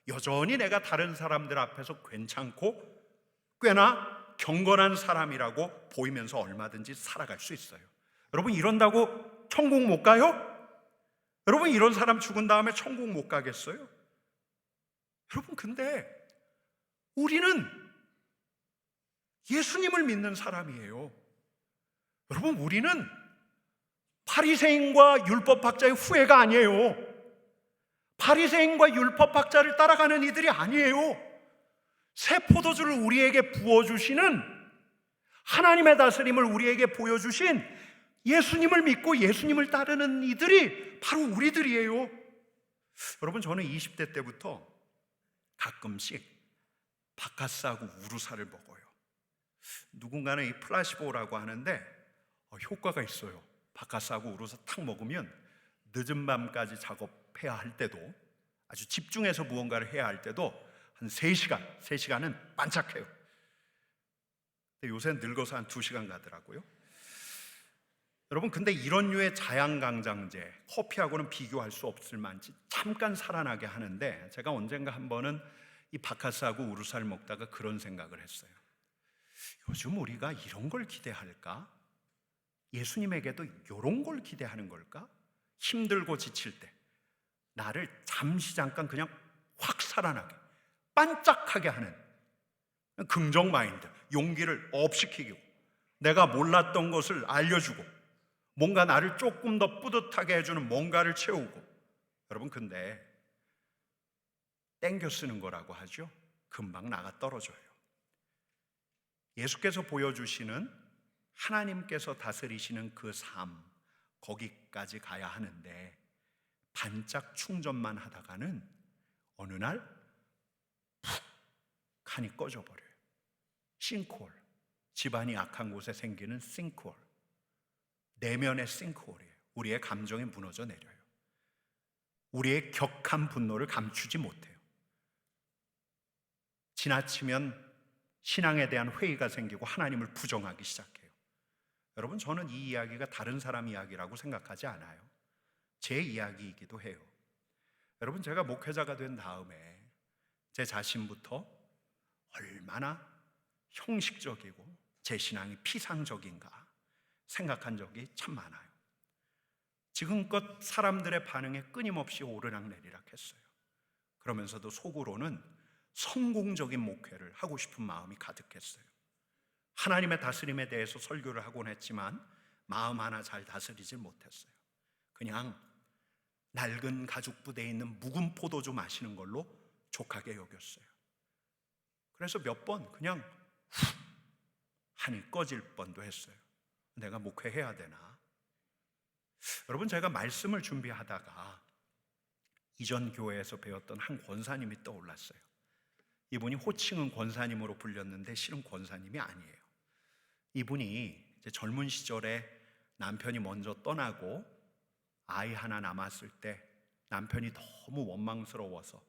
E: 여전히 내가 다른 사람들 앞에서 괜찮고 꽤나 경건한 사람이라고 보이면서 얼마든지 살아갈 수 있어요. 여러분, 이런다고 천국 못 가요? 여러분, 이런 사람 죽은 다음에 천국 못 가겠어요? 여러분, 근데 우리는 예수님을 믿는 사람이에요. 여러분, 우리는 바리새인과 율법학자의 후예가 아니에요. 바리새인과 율법학자를 따라가는 이들이 아니에요. 새 포도주를 우리에게 부어주시는, 하나님의 다스림을 우리에게 보여주신 예수님을 믿고 예수님을 따르는 이들이 바로 우리들이에요. 여러분, 저는 20대 때부터 가끔씩 바카스하고 우루사를 먹어요. 누군가는 이 플라시보라고 하는데 효과가 있어요. 바카스하고 우루사 탁 먹으면 늦은 밤까지 작업해야 할 때도, 아주 집중해서 무언가를 해야 할 때도 한 3시간은 반짝해요. 근데 요새 늙어서 한 2시간 가더라고요. 여러분, 근데 이런 류의 자양강장제, 커피하고는 비교할 수 없을 만치 잠깐 살아나게 하는데, 제가 언젠가 한 번은 이 바카스하고 우루사를 먹다가 그런 생각을 했어요. 요즘 우리가 이런 걸 기대할까? 예수님에게도 이런 걸 기대하는 걸까? 힘들고 지칠 때 나를 잠깐 그냥 확 살아나게, 반짝하게 하는 긍정 마인드, 용기를 업시키고 내가 몰랐던 것을 알려주고 뭔가 나를 조금 더 뿌듯하게 해주는 뭔가를 채우고. 여러분, 근데 땡겨 쓰는 거라고 하죠. 금방 나가 떨어져요. 예수께서 보여주시는, 하나님께서 다스리시는 그 삶, 거기까지 가야 하는데 반짝 충전만 하다가는 어느 날 푹 칸이 꺼져버려요. 싱크홀, 집안이 악한 곳에 생기는 싱크홀, 내면의 싱크홀이에요. 우리의 감정이 무너져 내려요. 우리의 격한 분노를 감추지 못해요. 지나치면 신앙에 대한 회의가 생기고 하나님을 부정하기 시작해요. 여러분, 저는 이 이야기가 다른 사람 이야기라고 생각하지 않아요. 제 이야기이기도 해요. 여러분, 제가 목회자가 된 다음에 제 자신부터 얼마나 형식적이고 제 신앙이 피상적인가 생각한 적이 참 많아요. 지금껏 사람들의 반응에 끊임없이 오르락내리락 했어요. 그러면서도 속으로는 성공적인 목회를 하고 싶은 마음이 가득했어요. 하나님의 다스림에 대해서 설교를 하곤 했지만 마음 하나 잘 다스리질 못했어요. 그냥 낡은 가죽 부대에 있는 묵은 포도주 마시는 걸로 족하게 여겼어요. 그래서 몇 번 그냥 훅 하니 꺼질 뻔도 했어요. 내가 목회해야 되나? 여러분, 제가 말씀을 준비하다가 이전 교회에서 배웠던 한 권사님이 떠올랐어요. 이분이 호칭은 권사님으로 불렸는데 실은 권사님이 아니에요. 이분이 이제 젊은 시절에 남편이 먼저 떠나고 아이 하나 남았을 때 남편이 너무 원망스러워서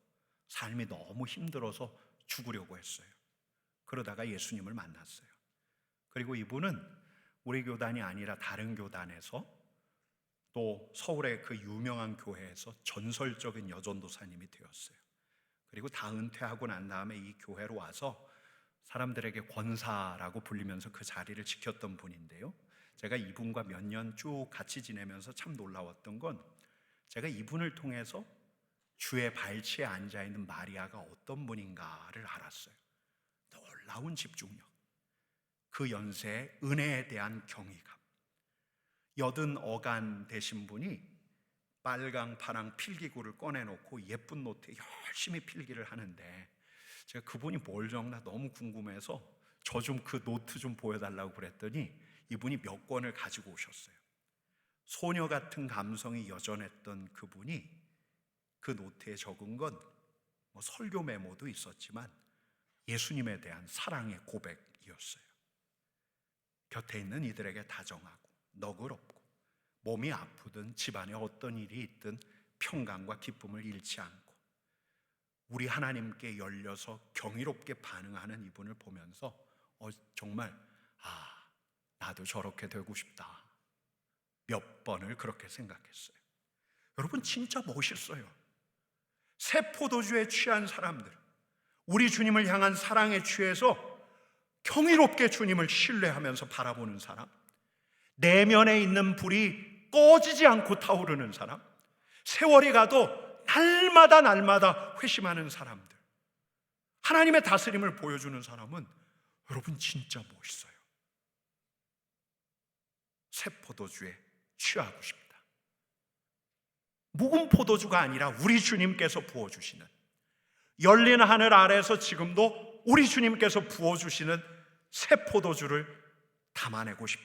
E: 삶이 너무 힘들어서 죽으려고 했어요. 그러다가 예수님을 만났어요. 그리고 이분은 우리 교단이 아니라 다른 교단에서, 또 서울의 그 유명한 교회에서 전설적인 여전도사님이 되었어요. 그리고 다 은퇴하고 난 다음에 이 교회로 와서 사람들에게 권사라고 불리면서 그 자리를 지켰던 분인데요, 제가 이분과 몇 년 쭉 같이 지내면서 참 놀라웠던 건, 제가 이분을 통해서 주의 발치에 앉아있는 마리아가 어떤 분인가를 알았어요. 놀라운 집중력, 그 연세의 은혜에 대한 경이감. 80어간 되신 분이 빨강 파랑 필기구를 꺼내놓고 예쁜 노트에 열심히 필기를 하는데, 제가 그분이 뭘 적나 너무 궁금해서 저 좀 그 노트 좀 보여달라고 그랬더니 이분이 몇 권을 가지고 오셨어요. 소녀 같은 감성이 여전했던 그분이 그 노트에 적은 건 뭐 설교 메모도 있었지만 예수님에 대한 사랑의 고백이었어요. 곁에 있는 이들에게 다정하고 너그럽고 몸이 아프든 집안에 어떤 일이 있든 평강과 기쁨을 잃지 않고 우리 하나님께 열려서 경이롭게 반응하는 이분을 보면서 정말 나도 저렇게 되고 싶다. 몇 번을 그렇게 생각했어요. 여러분, 진짜 멋있어요. 새 포도주에 취한 사람들, 우리 주님을 향한 사랑에 취해서 경이롭게 주님을 신뢰하면서 바라보는 사람, 내면에 있는 불이 꺼지지 않고 타오르는 사람, 세월이 가도 날마다 회심하는 사람들, 하나님의 다스림을 보여주는 사람은 여러분 진짜 멋있어요. 새 포도주에 취하고 싶다. 묵은 포도주가 아니라 우리 주님께서 부어주시는, 열린 하늘 아래에서 지금도 우리 주님께서 부어주시는 새 포도주를 담아내고 싶다.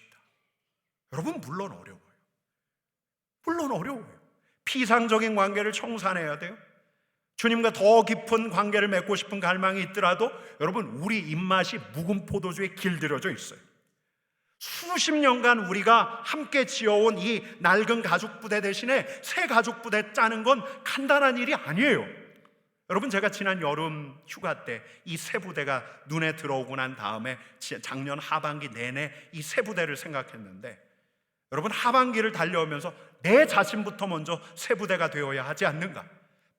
E: 여러분, 물론 어려워요. 피상적인 관계를 청산해야 돼요. 주님과 더 깊은 관계를 맺고 싶은 갈망이 있더라도 여러분, 우리 입맛이 묵은 포도주에 길들여져 있어요. 수십 년간 우리가 함께 지어온 이 낡은 가죽부대 대신에 새 가죽부대 짜는 건 간단한 일이 아니에요. 여러분, 제가 지난 여름 휴가 때 이 새 부대가 눈에 들어오고 난 다음에 작년 하반기 내내 이 새 부대를 생각했는데, 여러분, 하반기를 달려오면서 내 자신부터 먼저 새 부대가 되어야 하지 않는가?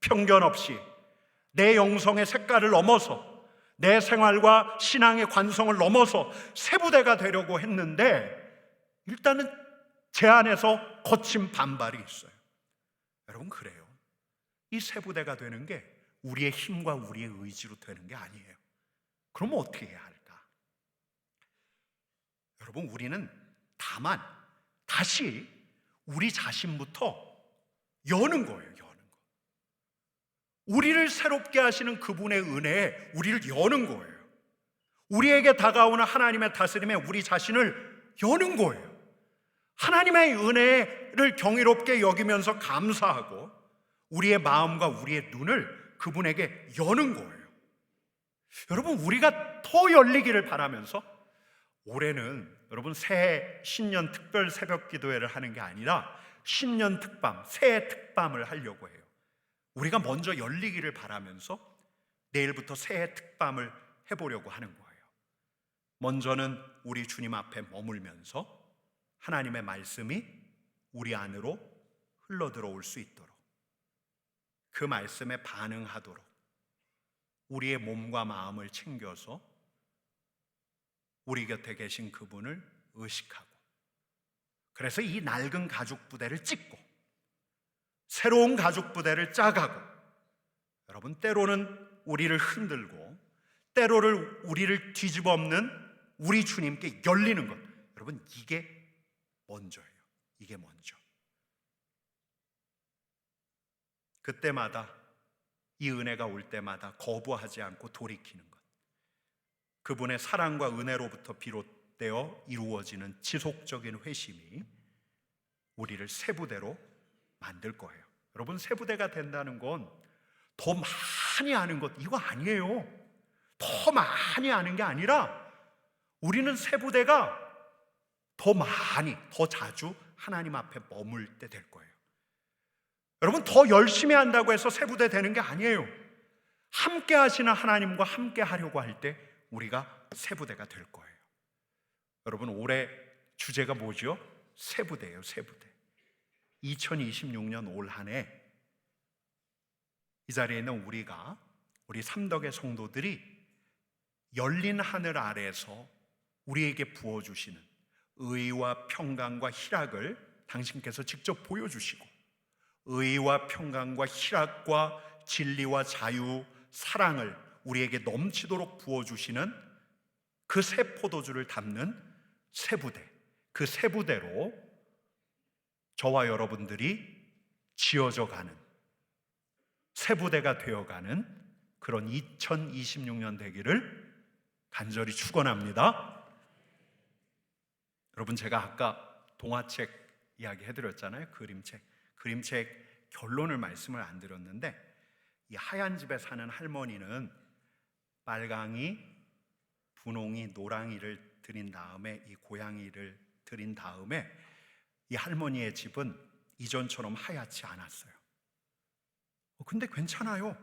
E: 편견 없이 내 영성의 색깔을 넘어서 내 생활과 신앙의 관성을 넘어서 새 부대가 되려고 했는데, 일단은 제 안에서 거친 반발이 있어요. 여러분, 그래요. 이 새 부대가 되는 게 우리의 힘과 우리의 의지로 되는 게 아니에요. 그럼 어떻게 해야 할까? 여러분, 우리는 다만 다시 우리 자신부터 여는 거예요. 우리를 새롭게 하시는 그분의 은혜에 우리를 여는 거예요. 우리에게 다가오는 하나님의 다스림에 우리 자신을 여는 거예요. 하나님의 은혜를 경이롭게 여기면서 감사하고 우리의 마음과 우리의 눈을 그분에게 여는 거예요. 여러분, 우리가 더 열리기를 바라면서 올해는 여러분, 새해 신년 특별 새벽 기도회를 하는 게 아니라 신년 특밤, 새해 특밤을 하려고 해요. 우리가 먼저 열리기를 바라면서 내일부터 새해 특밤을 해보려고 하는 거예요. 먼저는 우리 주님 앞에 머물면서 하나님의 말씀이 우리 안으로 흘러들어올 수 있도록, 그 말씀에 반응하도록 우리의 몸과 마음을 챙겨서 우리 곁에 계신 그분을 의식하고, 그래서 이 낡은 가죽 부대를 찢고 새로운 가죽 부대를 짜가고, 여러분, 때로는 우리를 흔들고 때로를 우리를 뒤집어 엎는 우리 주님께 열리는 것, 여러분, 이게 먼저예요. 이게 먼저. 그때마다, 이 은혜가 올 때마다 거부하지 않고 돌이키는 것, 그분의 사랑과 은혜로부터 비롯되어 이루어지는 지속적인 회심이 우리를 새 부대로 만들 거예요. 여러분, 새 부대가 된다는 건 더 많이 아는 것, 이거 아니에요. 더 많이 아는 게 아니라 우리는 새 부대가 더 많이, 더 자주 하나님 앞에 머물 때 될 거예요. 여러분, 더 열심히 한다고 해서 새 부대 되는 게 아니에요. 함께 하시는 하나님과 함께 하려고 할 때 우리가 새 부대가 될 거예요. 여러분, 올해 주제가 뭐죠? 새 부대예요. 새 부대. 2026년 올 한 해 이 자리에 있는 우리 삼덕의 성도들이 열린 하늘 아래에서 우리에게 부어주시는 의와 평강과 희락을 당신께서 직접 보여주시고, 의와 평강과 희락과 진리와 자유, 사랑을 우리에게 넘치도록 부어주시는 그 새 포도주를 담는 새 부대, 그 새 부대로 저와 여러분들이 지어져 가는, 새 부대가 되어가는 그런 2026년 되기를 간절히 축원합니다. 여러분, 제가 아까 동화책 이야기 해드렸잖아요. 그림책 결론을 말씀을 안 드렸는데, 이 하얀 집에 사는 할머니는 빨강이, 분홍이, 노랑이를 들인 다음에, 이 고양이를 들인 다음에 이 할머니의 집은 이전처럼 하얗지 않았어요. 근데 괜찮아요.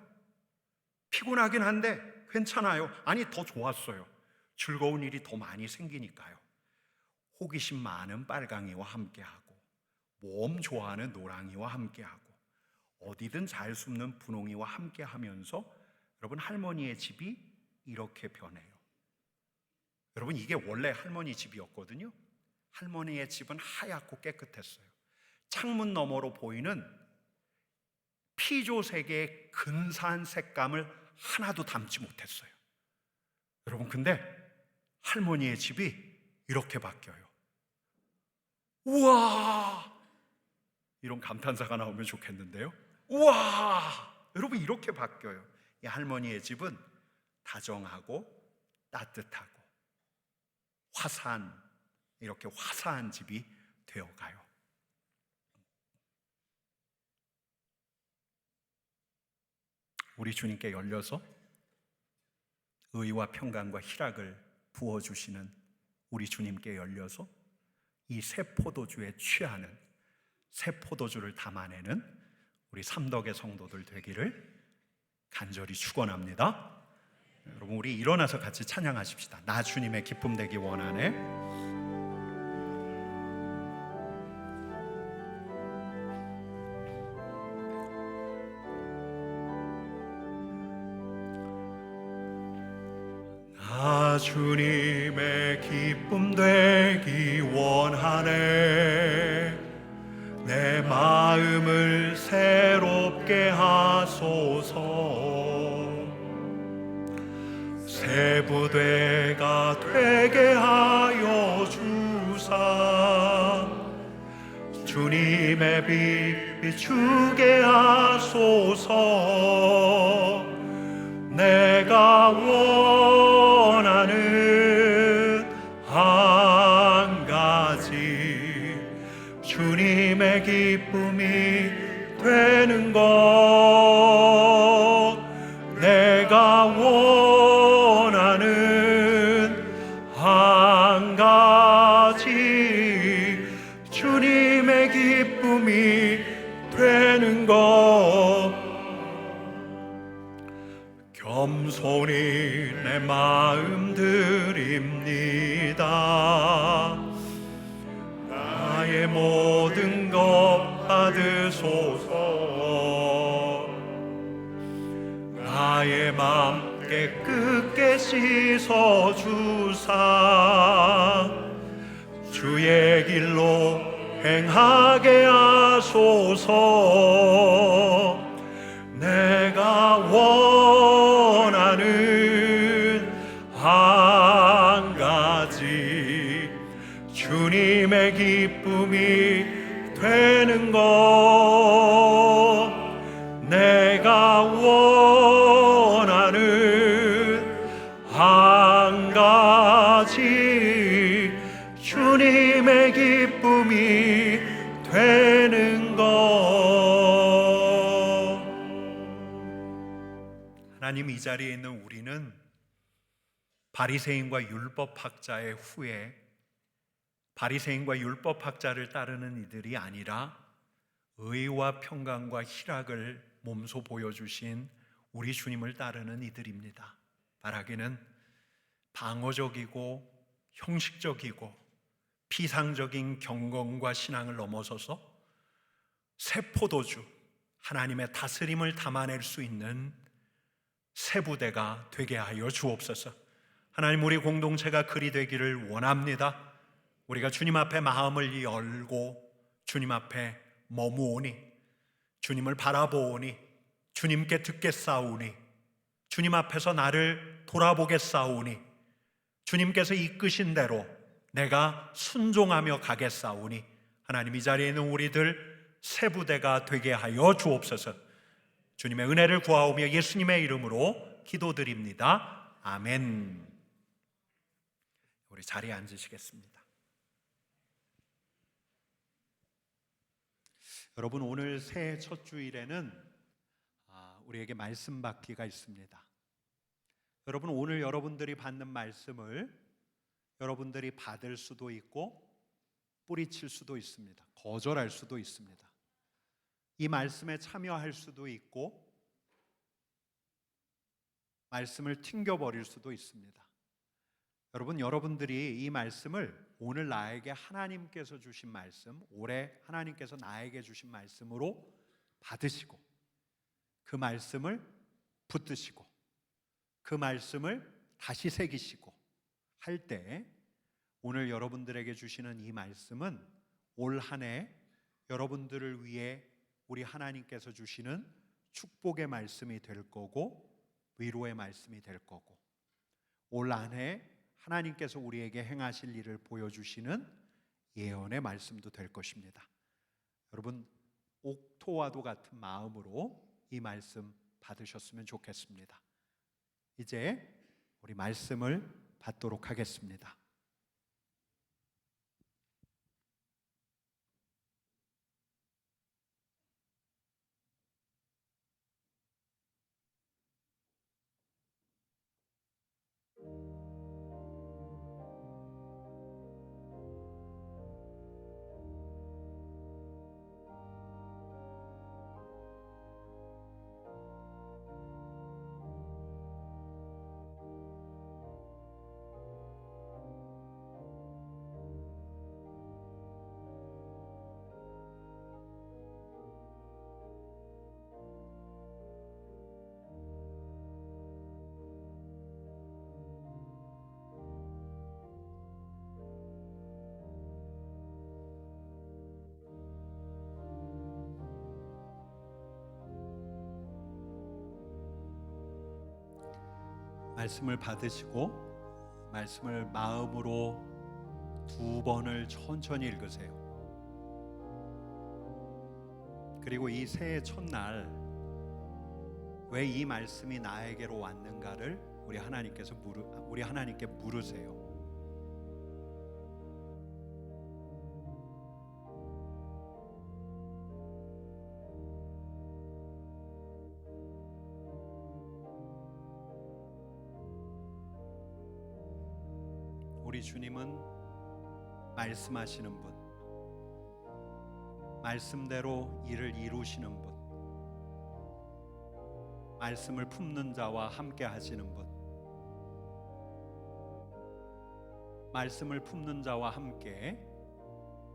E: 피곤하긴 한데 괜찮아요. 아니, 더 좋았어요. 즐거운 일이 더 많이 생기니까요. 호기심 많은 빨강이와 함께하고, 모험 좋아하는 노랑이와 함께하고, 어디든 잘 숨는 분홍이와 함께하면서 여러분, 할머니의 집이 이렇게 변해요. 여러분, 이게 원래 할머니 집이었거든요. 할머니의 집은 하얗고 깨끗했어요. 창문 너머로 보이는 피조색의 근사한 색감을 하나도 담지 못했어요. 여러분, 근데 할머니의 집이 이렇게 바뀌어요. 우와! 이런 감탄사가 나오면 좋겠는데요. 우와! 여러분, 이렇게 바뀌어요. 이 할머니의 집은 다정하고 따뜻하고 화사한, 이렇게 화사한 집이 되어가요. 우리 주님께 열려서 의와 평강과 희락을 부어주시는 우리 주님께 열려서 이 새 포도주에 취하는, 새 포도주를 담아내는 우리 삼덕의 성도들 되기를 간절히 축원합니다. 여러분, 우리 일어나서 같이 찬양하십시다. 나 주님의 기쁨 되기 원하네. 나 주님의 기쁨 되기 원하네. 내 마음을 새롭게 하소서. 새 부대가 되게 하여 주사. 주님의 빛 비추게 하소서. 내가 원하는 한 가지, 주님의 기쁨이 되는 것. 내가 원하는 한 가지, 주님의 기쁨이 되는 것. 겸손히 내 마음 드립니다. 나의 모든 것 받으소서. 나의 맘 깨끗게 씻어주사. 주의 길로 행하게 하소서. 내가 원하는 한 가지, 주님의 기쁨이 되는 것. 내가 원하는 한 가지, 주님의 기쁨이 되는 것. 하나님, 이 자리에 있는 우리는 바리새인과 율법학자의 후에 바리새인과 율법학자를 따르는 이들이 아니라 의와 평강과 희락을 몸소 보여주신 우리 주님을 따르는 이들입니다. 말하기는 방어적이고 형식적이고 피상적인 경건과 신앙을 넘어서서 새 포도주, 하나님의 다스림을 담아낼 수 있는 새 부대가 되게 하여 주옵소서. 하나님, 우리 공동체가 그리 되기를 원합니다. 우리가 주님 앞에 마음을 열고 주님 앞에 머무오니, 주님을 바라보오니, 주님께 듣겠사오니, 주님 앞에서 나를 돌아보겠사오니, 주님께서 이끄신 대로 내가 순종하며 가겠사오니 하나님, 이 자리에 있는 우리들 새 부대가 되게 하여 주옵소서. 주님의 은혜를 구하오며 예수님의 이름으로 기도드립니다. 아멘. 우리 자리에 앉으시겠습니다. 여러분, 오늘 새해 첫 주일에는 우리에게 말씀 받기가 있습니다. 여러분, 오늘 여러분들이 받는 말씀을 여러분들이 받을 수도 있고 뿌리칠 수도 있습니다. 거절할 수도 있습니다. 이 말씀에 참여할 수도 있고 말씀을 튕겨버릴 수도 있습니다. 여러분, 여러분들이 이 말씀을 오늘 나에게 하나님께서 주신 말씀, 올해 하나님께서 나에게 주신 말씀으로 받으시고 그 말씀을 붙드시고 그 말씀을 다시 새기시고 할 때 오늘 여러분들에게 주시는 이 말씀은 올 한 해 여러분들을 위해 우리 하나님께서 주시는 축복의 말씀이 될 거고 위로의 말씀이 될 거고 올 한 해 하나님께서 우리에게 행하실 일을 보여주시는 예언의 말씀도 될 것입니다. 여러분, 옥토와도 같은 마음으로 이 말씀 받으셨으면 좋겠습니다. 이제 우리 말씀을 받도록 하겠습니다. 말씀을 받으시고 말씀을 마음으로 2번을 천천히 읽으세요. 그리고 이 새해 첫날 왜 이 말씀이 나에게로 왔는가를 우리 하나님께 물으세요. 우리 주님은 말씀하시는 분, 말씀대로 일을 이루시는 분, 말씀을 품는 자와 함께 하시는 분, 말씀을 품는 자와 함께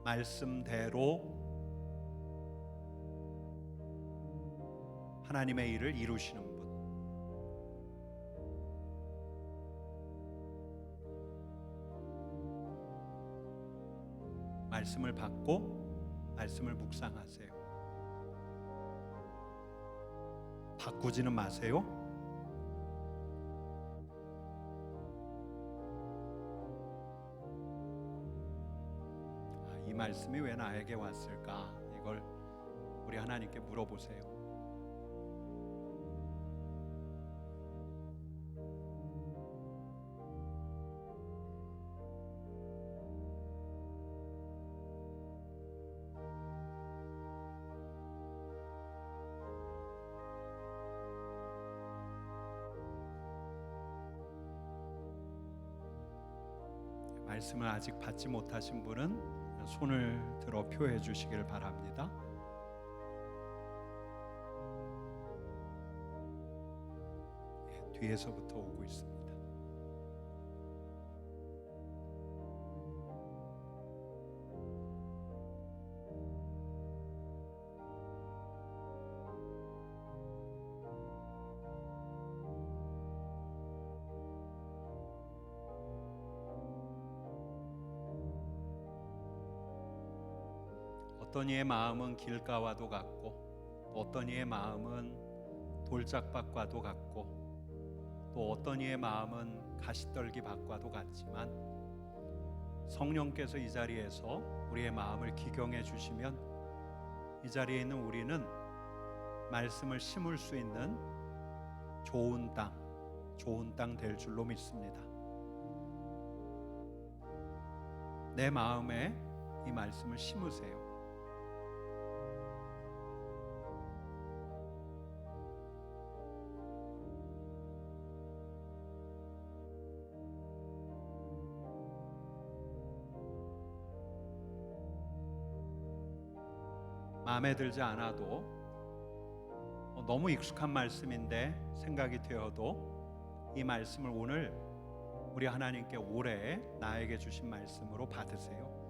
E: 말씀대로 하나님의 일을 이루시는 분. 말씀을 받고 말씀을 묵상하세요. 바꾸지는 마세요. 이 말씀이 왜 나에게 왔을까? 이걸 우리 하나님께 물어보세요. 말씀을 아직 받지 못하신 분은 손을 들어 표해 주시기를 바랍니다. 뒤에서부터 오고 있습니다. 어떤 이의 마음은 길가와도 같고 또 어떤 이의 마음은 돌짝밭과도 같고 또 어떤 이의 마음은 가시떨기 밭과도 같지만 성령께서 이 자리에서 우리의 마음을 기경해 주시면 이 자리에 있는 우리는 말씀을 심을 수 있는 좋은 땅 될 줄로 믿습니다. 내 마음에 이 말씀을 심으세요. 마음에 들지 않아도 너무 익숙한 말씀인데 생각이 되어도 이 말씀을 오늘 우리 하나님께 올해 나에게 주신 말씀으로 받으세요.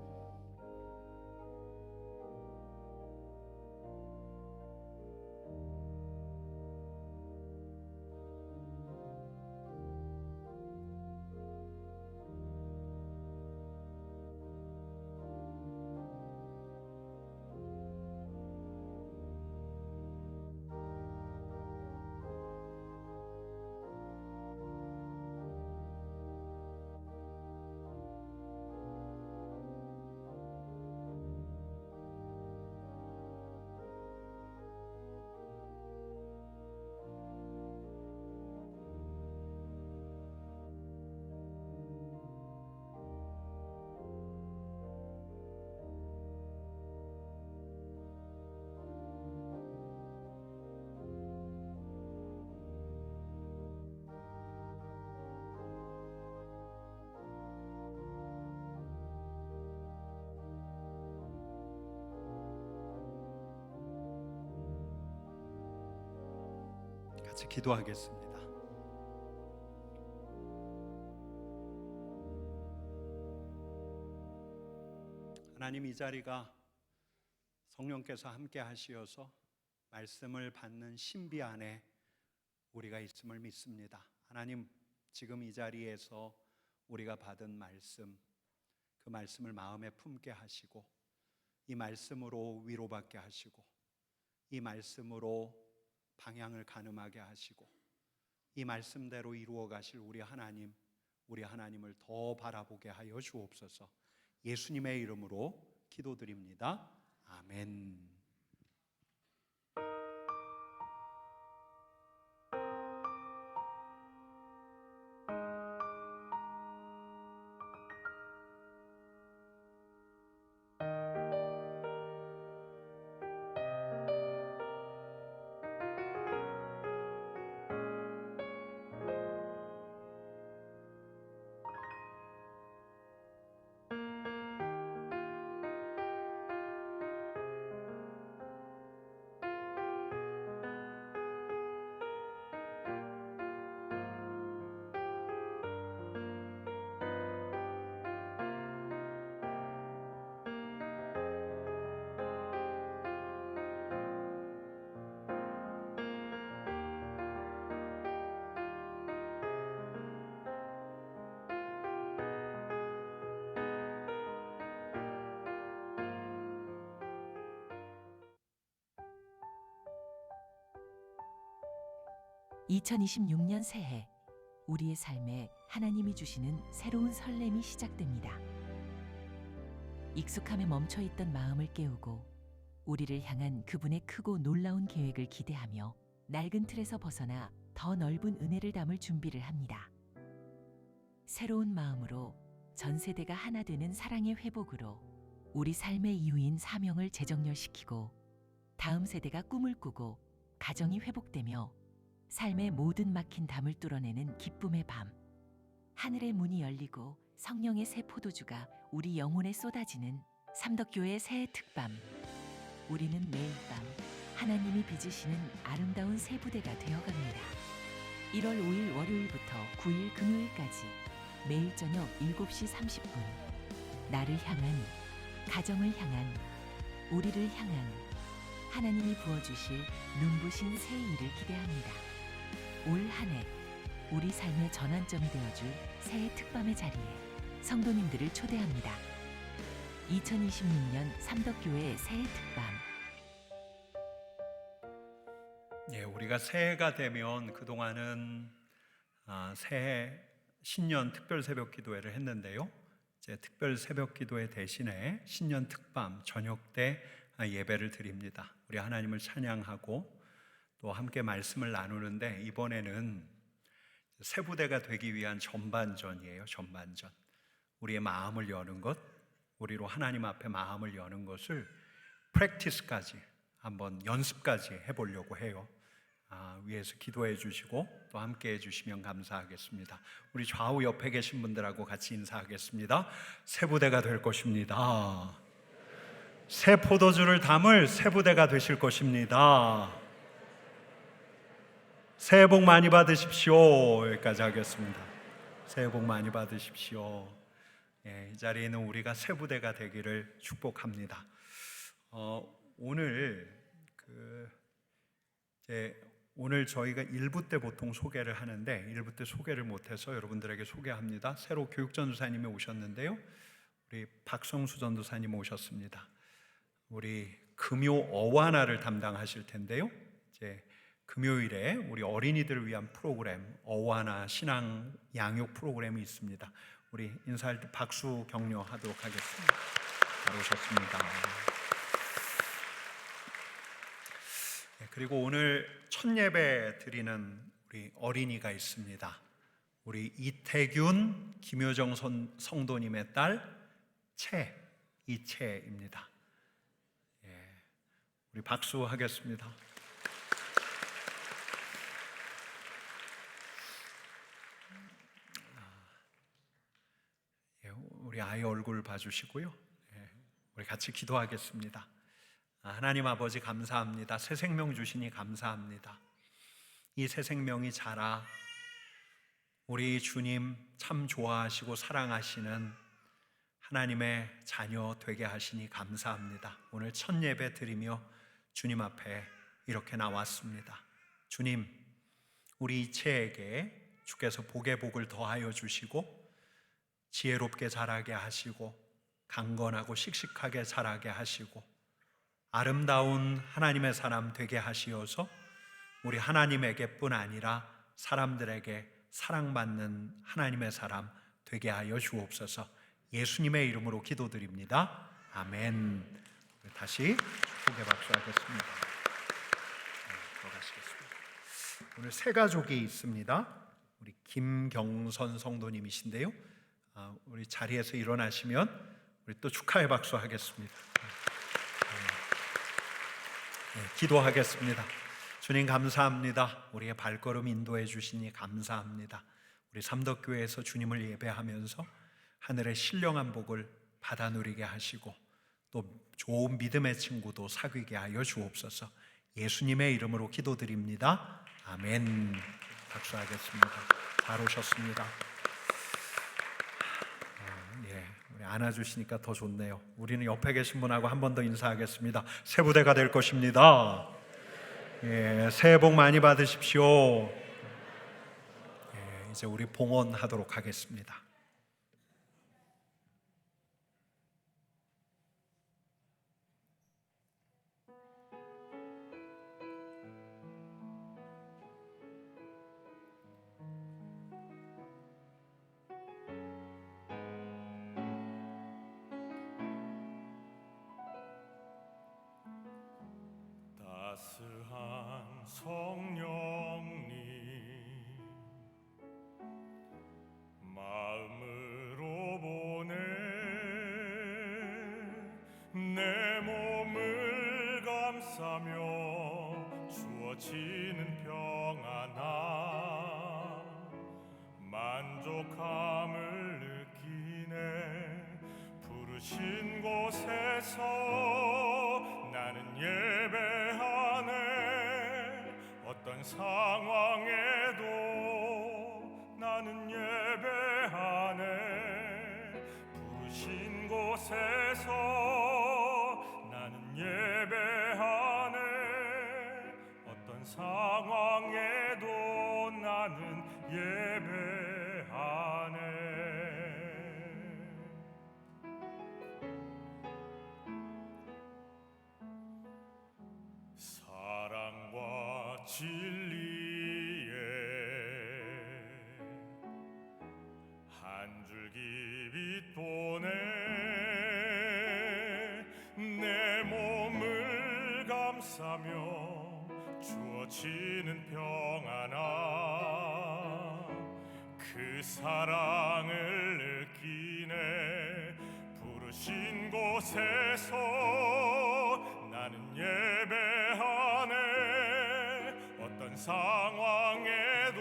E: 같이 기도하겠습니다. 하나님, 이 자리가 성령께서 함께 하시어서 말씀을 받는 신비 안에 우리가 있음을 믿습니다. 하나님, 지금 이 자리에서 우리가 받은 말씀, 그 말씀을 마음에 품게 하시고 이 말씀으로 위로받게 하시고 이 말씀으로 방향을 가늠하게 하시고 이 말씀대로 이루어 가실 우리 하나님을 더 바라보게 하여 주옵소서. 예수님의 이름으로 기도드립니다. 아멘.
F: (2026년) 새해 우리의 삶에 하나님이 주시는 새로운 설렘이 시작됩니다. 익숙함에 멈춰있던 마음을 깨우고 우리를 향한 그분의 크고 놀라운 계획을 기대하며 낡은 틀에서 벗어나 더 넓은 은혜를 담을 준비를 합니다. 새로운 마음으로 전 세대가 하나 되는 사랑의 회복으로 우리 삶의 이유인 사명을 재정렬시키고 다음 세대가 꿈을 꾸고 가정이 회복되며 삶의 모든 막힌 담을 뚫어내는 기쁨의 밤. 하늘의 문이 열리고 성령의 새 포도주가 우리 영혼에 쏟아지는 삼덕교회 새해 특밤. 우리는 매일 밤 하나님이 빚으시는 아름다운 새 부대가 되어갑니다. 1월 5일 월요일부터 9일 금요일까지 매일 저녁 7시 30분. 나를 향한, 가정을 향한, 우리를 향한 하나님이 부어주실 눈부신 새 일을 기대합니다. 올 한 해 우리 삶의 전환점이 되어줄 새해 특밤의 자리에 성도님들을 초대합니다. 2026년 삼덕교회 새해 특밤.
E: 우리가 새해가 되면 그동안은 새해 신년 특별 새벽 기도회를 했는데요. 이제 특별 새벽 기도회 대신에 신년 특밤 저녁 때 예배를 드립니다. 우리 하나님을 찬양하고 또 함께 말씀을 나누는데, 이번에는 세부대가 되기 위한 전반전이에요. 전반전. 우리의 마음을 여는 것, 우리로 하나님 앞에 마음을 여는 것을 프랙티스까지, 한번 연습까지 해보려고 해요. 위에서 기도해 주시고 또 함께 해주시면 감사하겠습니다. 우리 좌우 옆에 계신 분들하고 같이 인사하겠습니다. 세부대가 될 것입니다. 새 포도주를 담을 세부대가 되실 것입니다. 새해 복 많이 받으십시오. 여기까지 하겠습니다. 새해 복 많이 받으십시오. 이 자리에는 우리가 세부대가 되기를 축복합니다. 오늘 저희가 1부 때 보통 소개를 하는데 1부 때 소개를 못해서 여러분들에게 소개합니다. 새로 교육전도사님이 오셨는데요, 우리 박성수 전도사님 오셨습니다. 우리 금요 어와나를 담당하실 텐데요, 이제 금요일에 우리 어린이들을 위한 프로그램 어와나 신앙 양육 프로그램이 있습니다. 우리 인사할 때 박수 격려하도록 하겠습니다. 잘 오셨습니다. 그리고 오늘 첫 예배 드리는 우리 어린이가 있습니다. 우리 이태균, 김효정 성도님의 딸 이채입니다. 우리 박수 하겠습니다. 우리 아이 얼굴 봐주시고요. 우리 같이 기도하겠습니다. 하나님 아버지 감사합니다. 새 생명 주시니 감사합니다. 이 새 생명이 자라 우리 주님 참 좋아하시고 사랑하시는 하나님의 자녀 되게 하시니 감사합니다. 오늘 첫 예배 드리며 주님 앞에 이렇게 나왔습니다. 주님, 우리 이채에게 주께서 복의 복을 더하여 주시고 지혜롭게 자라게 하시고 강건하고 씩씩하게 자라게 하시고 아름다운 하나님의 사람 되게 하시어서 우리 하나님에게뿐 아니라 사람들에게 사랑받는 하나님의 사람 되게 하여 주옵소서. 예수님의 이름으로 기도드립니다. 아멘. 다시 축복의 박수하겠습니다. 들어가시겠습니다. 오늘 세 가족이 있습니다. 우리 김경선 성도님이신데요, 우리 자리에서 일어나시면 우리 또 축하의 박수 하겠습니다. 기도하겠습니다. 주님 감사합니다. 우리의 발걸음 인도해 주시니 감사합니다. 우리 삼덕교회에서 주님을 예배하면서 하늘의 신령한 복을 받아 누리게 하시고 또 좋은 믿음의 친구도 사귀게 하여 주옵소서. 예수님의 이름으로 기도드립니다. 아멘. 박수하겠습니다. 잘 오셨습니다. 우리 안아주시니까 더 좋네요. 우리는 옆에 계신 분하고 한 번 더 인사하겠습니다. 새 부대가 될 것입니다. 새해 복 많이 받으십시오. 이제 우리 봉헌하도록 하겠습니다.
G: 따스한 성령님 마음으로 보내 내 몸을 감싸며 주어지는 평안함 만족함을 느끼네. 부르신 곳에서 나는 예배하네. 어떤 상황에도 나는 예배하네. 부르신 곳에서 나는 예배하네. 어떤 상황에도 나는 예배하네. 사랑과 진리에 넘치는 평안아 그 사랑을 느끼네 부르신 곳에서 나는 예배하네 어떤 상황에도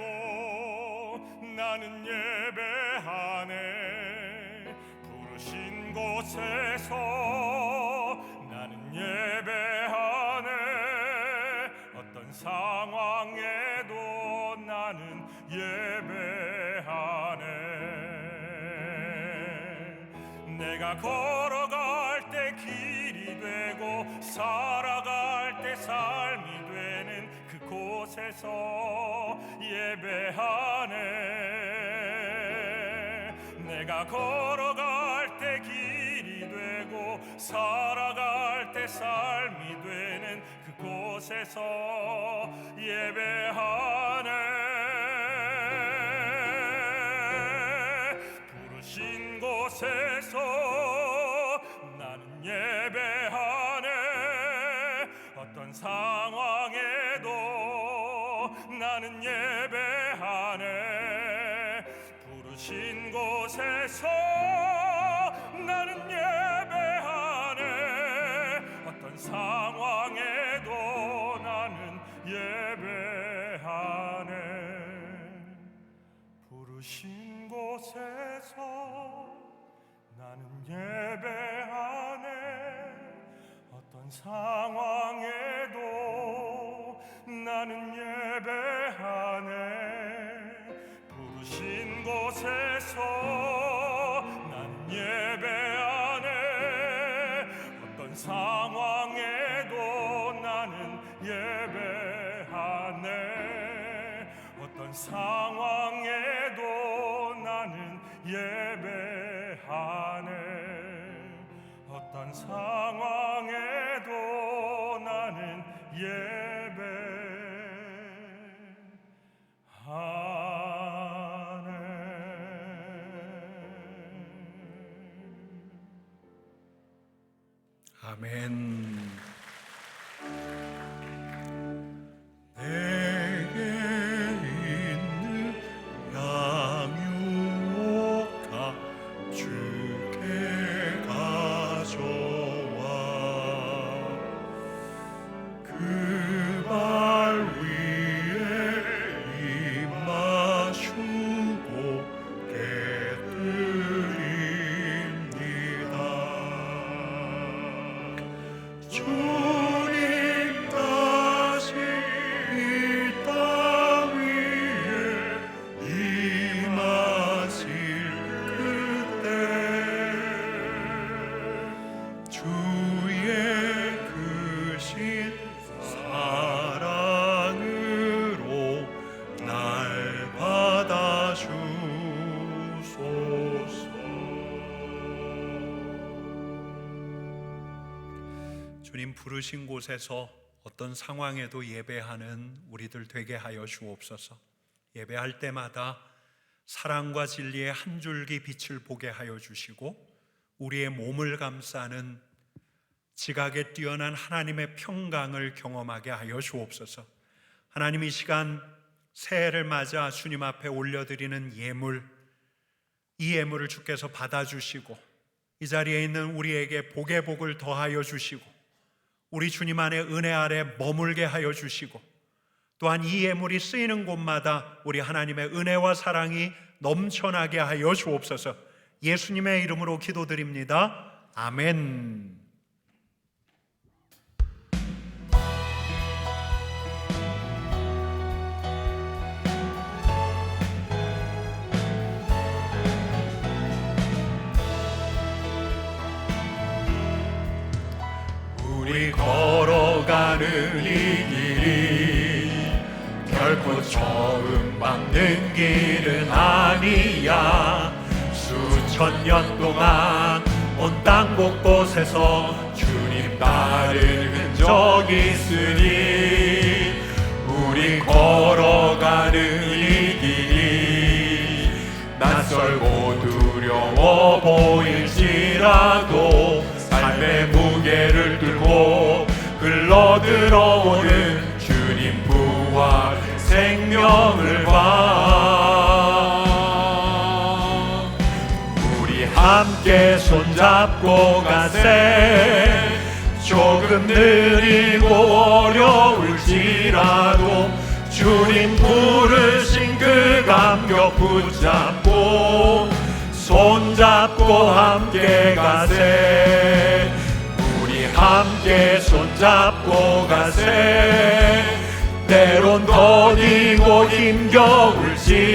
G: 나는 예배하네 부르신 곳에서 나는 예배하네 어떤 상황에도 나는 예배하네 내가 걸어갈 때 길이 되고 살아갈 때 삶이 되는 그곳에서 예배하네 내가 걸어갈 때 길이 되고 살아갈 때 삶이 되는 그곳에서 예배하네 부르신 곳에서 나는 예배하네 어떤 상황에도 나는 예배하네 부르신 곳에서 나는 예배하네 어떤 상황에도 나는 예배하네 부르신 곳에서 나는 예배하네 어떤 상황에도 나는 예배하네 부르신 곳에서 나는 예배하네 어떤 상황에도 나는 예배하네 어떤 상황에도 나는 예배하네 어떤 상황에도 나는
E: 아멘.
G: 내게 있는 양육과 주께 가져와 그 발 위에 입맞추고 깨뜨립니다 주님 다시 이 땅 위에 임하실 그때 주의 크신 사랑으로 날 받아주소서
E: 주님 부르신 곳에서 어떤 상황에도 예배하는 우리들 되게 하여 주옵소서. 예배할 때마다 사랑과 진리의 한 줄기 빛을 보게 하여 주시고 우리의 몸을 감싸는 지각에 뛰어난 하나님의 평강을 경험하게 하여 주옵소서. 하나님 이 시간 새해를 맞아 주님 앞에 올려드리는 예물, 이 예물을 주께서 받아주시고 이 자리에 있는 우리에게 복의 복을 더하여 주시고 우리 주님 안에 은혜 아래 머물게 하여 주시고 또한 이 예물이 쓰이는 곳마다 우리 하나님의 은혜와 사랑이 넘쳐나게 하여 주옵소서. 예수님의 이름으로 기도드립니다. 아멘.
G: 우리 걸어가는 이 길이 결코 처음 밟는 길은 아니야 수천 년 동안 온 땅 곳곳에서 주님 따른 흔적이 있으니 우리 걸어가는 이 길이 낯설고 두려워 보일지라도 삶의 무게를 뚫고 흘러들어오는 주님 부 함께 손잡고 가세. 조금 느리고 어려울지라도 주님 부르신 그 감격 붙잡고 손잡고 함께 가세. 우리 함께 손잡고 가세. 때론 더디고 힘겨울지라도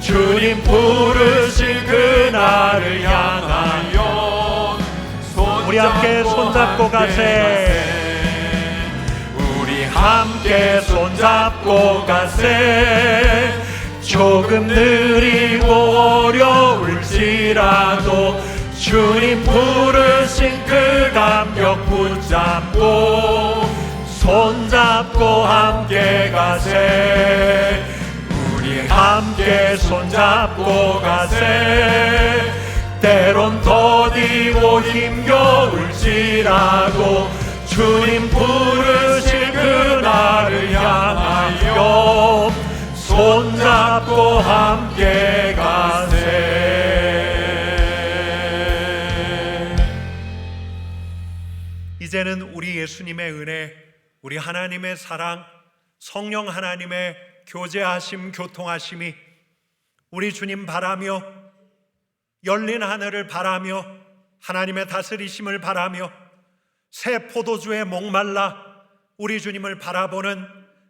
G: 주님 부르신 그날을 향하여
E: 우리 함께 손잡고 가세.
G: 우리 함께 손잡고 가세. 조금 느리고 어려울지라도 주님 부르신 그 감격 붙잡고 손잡고 함께 가세. 우리 함께 손잡고 가세. 때론 더디고 힘겨울지라도 주님 부르실 그날을 향하여 손잡고 함께 가세.
E: 이제는 우리 예수님의 은혜, 우리 하나님의 사랑, 성령 하나님의 교제하심, 교통하심이 우리 주님 바라며 열린 하늘을 바라며 하나님의 다스리심을 바라며 새 포도주에 목말라 우리 주님을 바라보는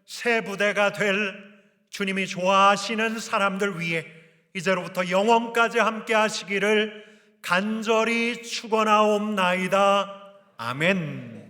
E: 새 부대가 될 주님이 좋아하시는 사람들 위해 이제로부터 영원까지 함께 하시기를 간절히 축원하옵나이다. 아멘.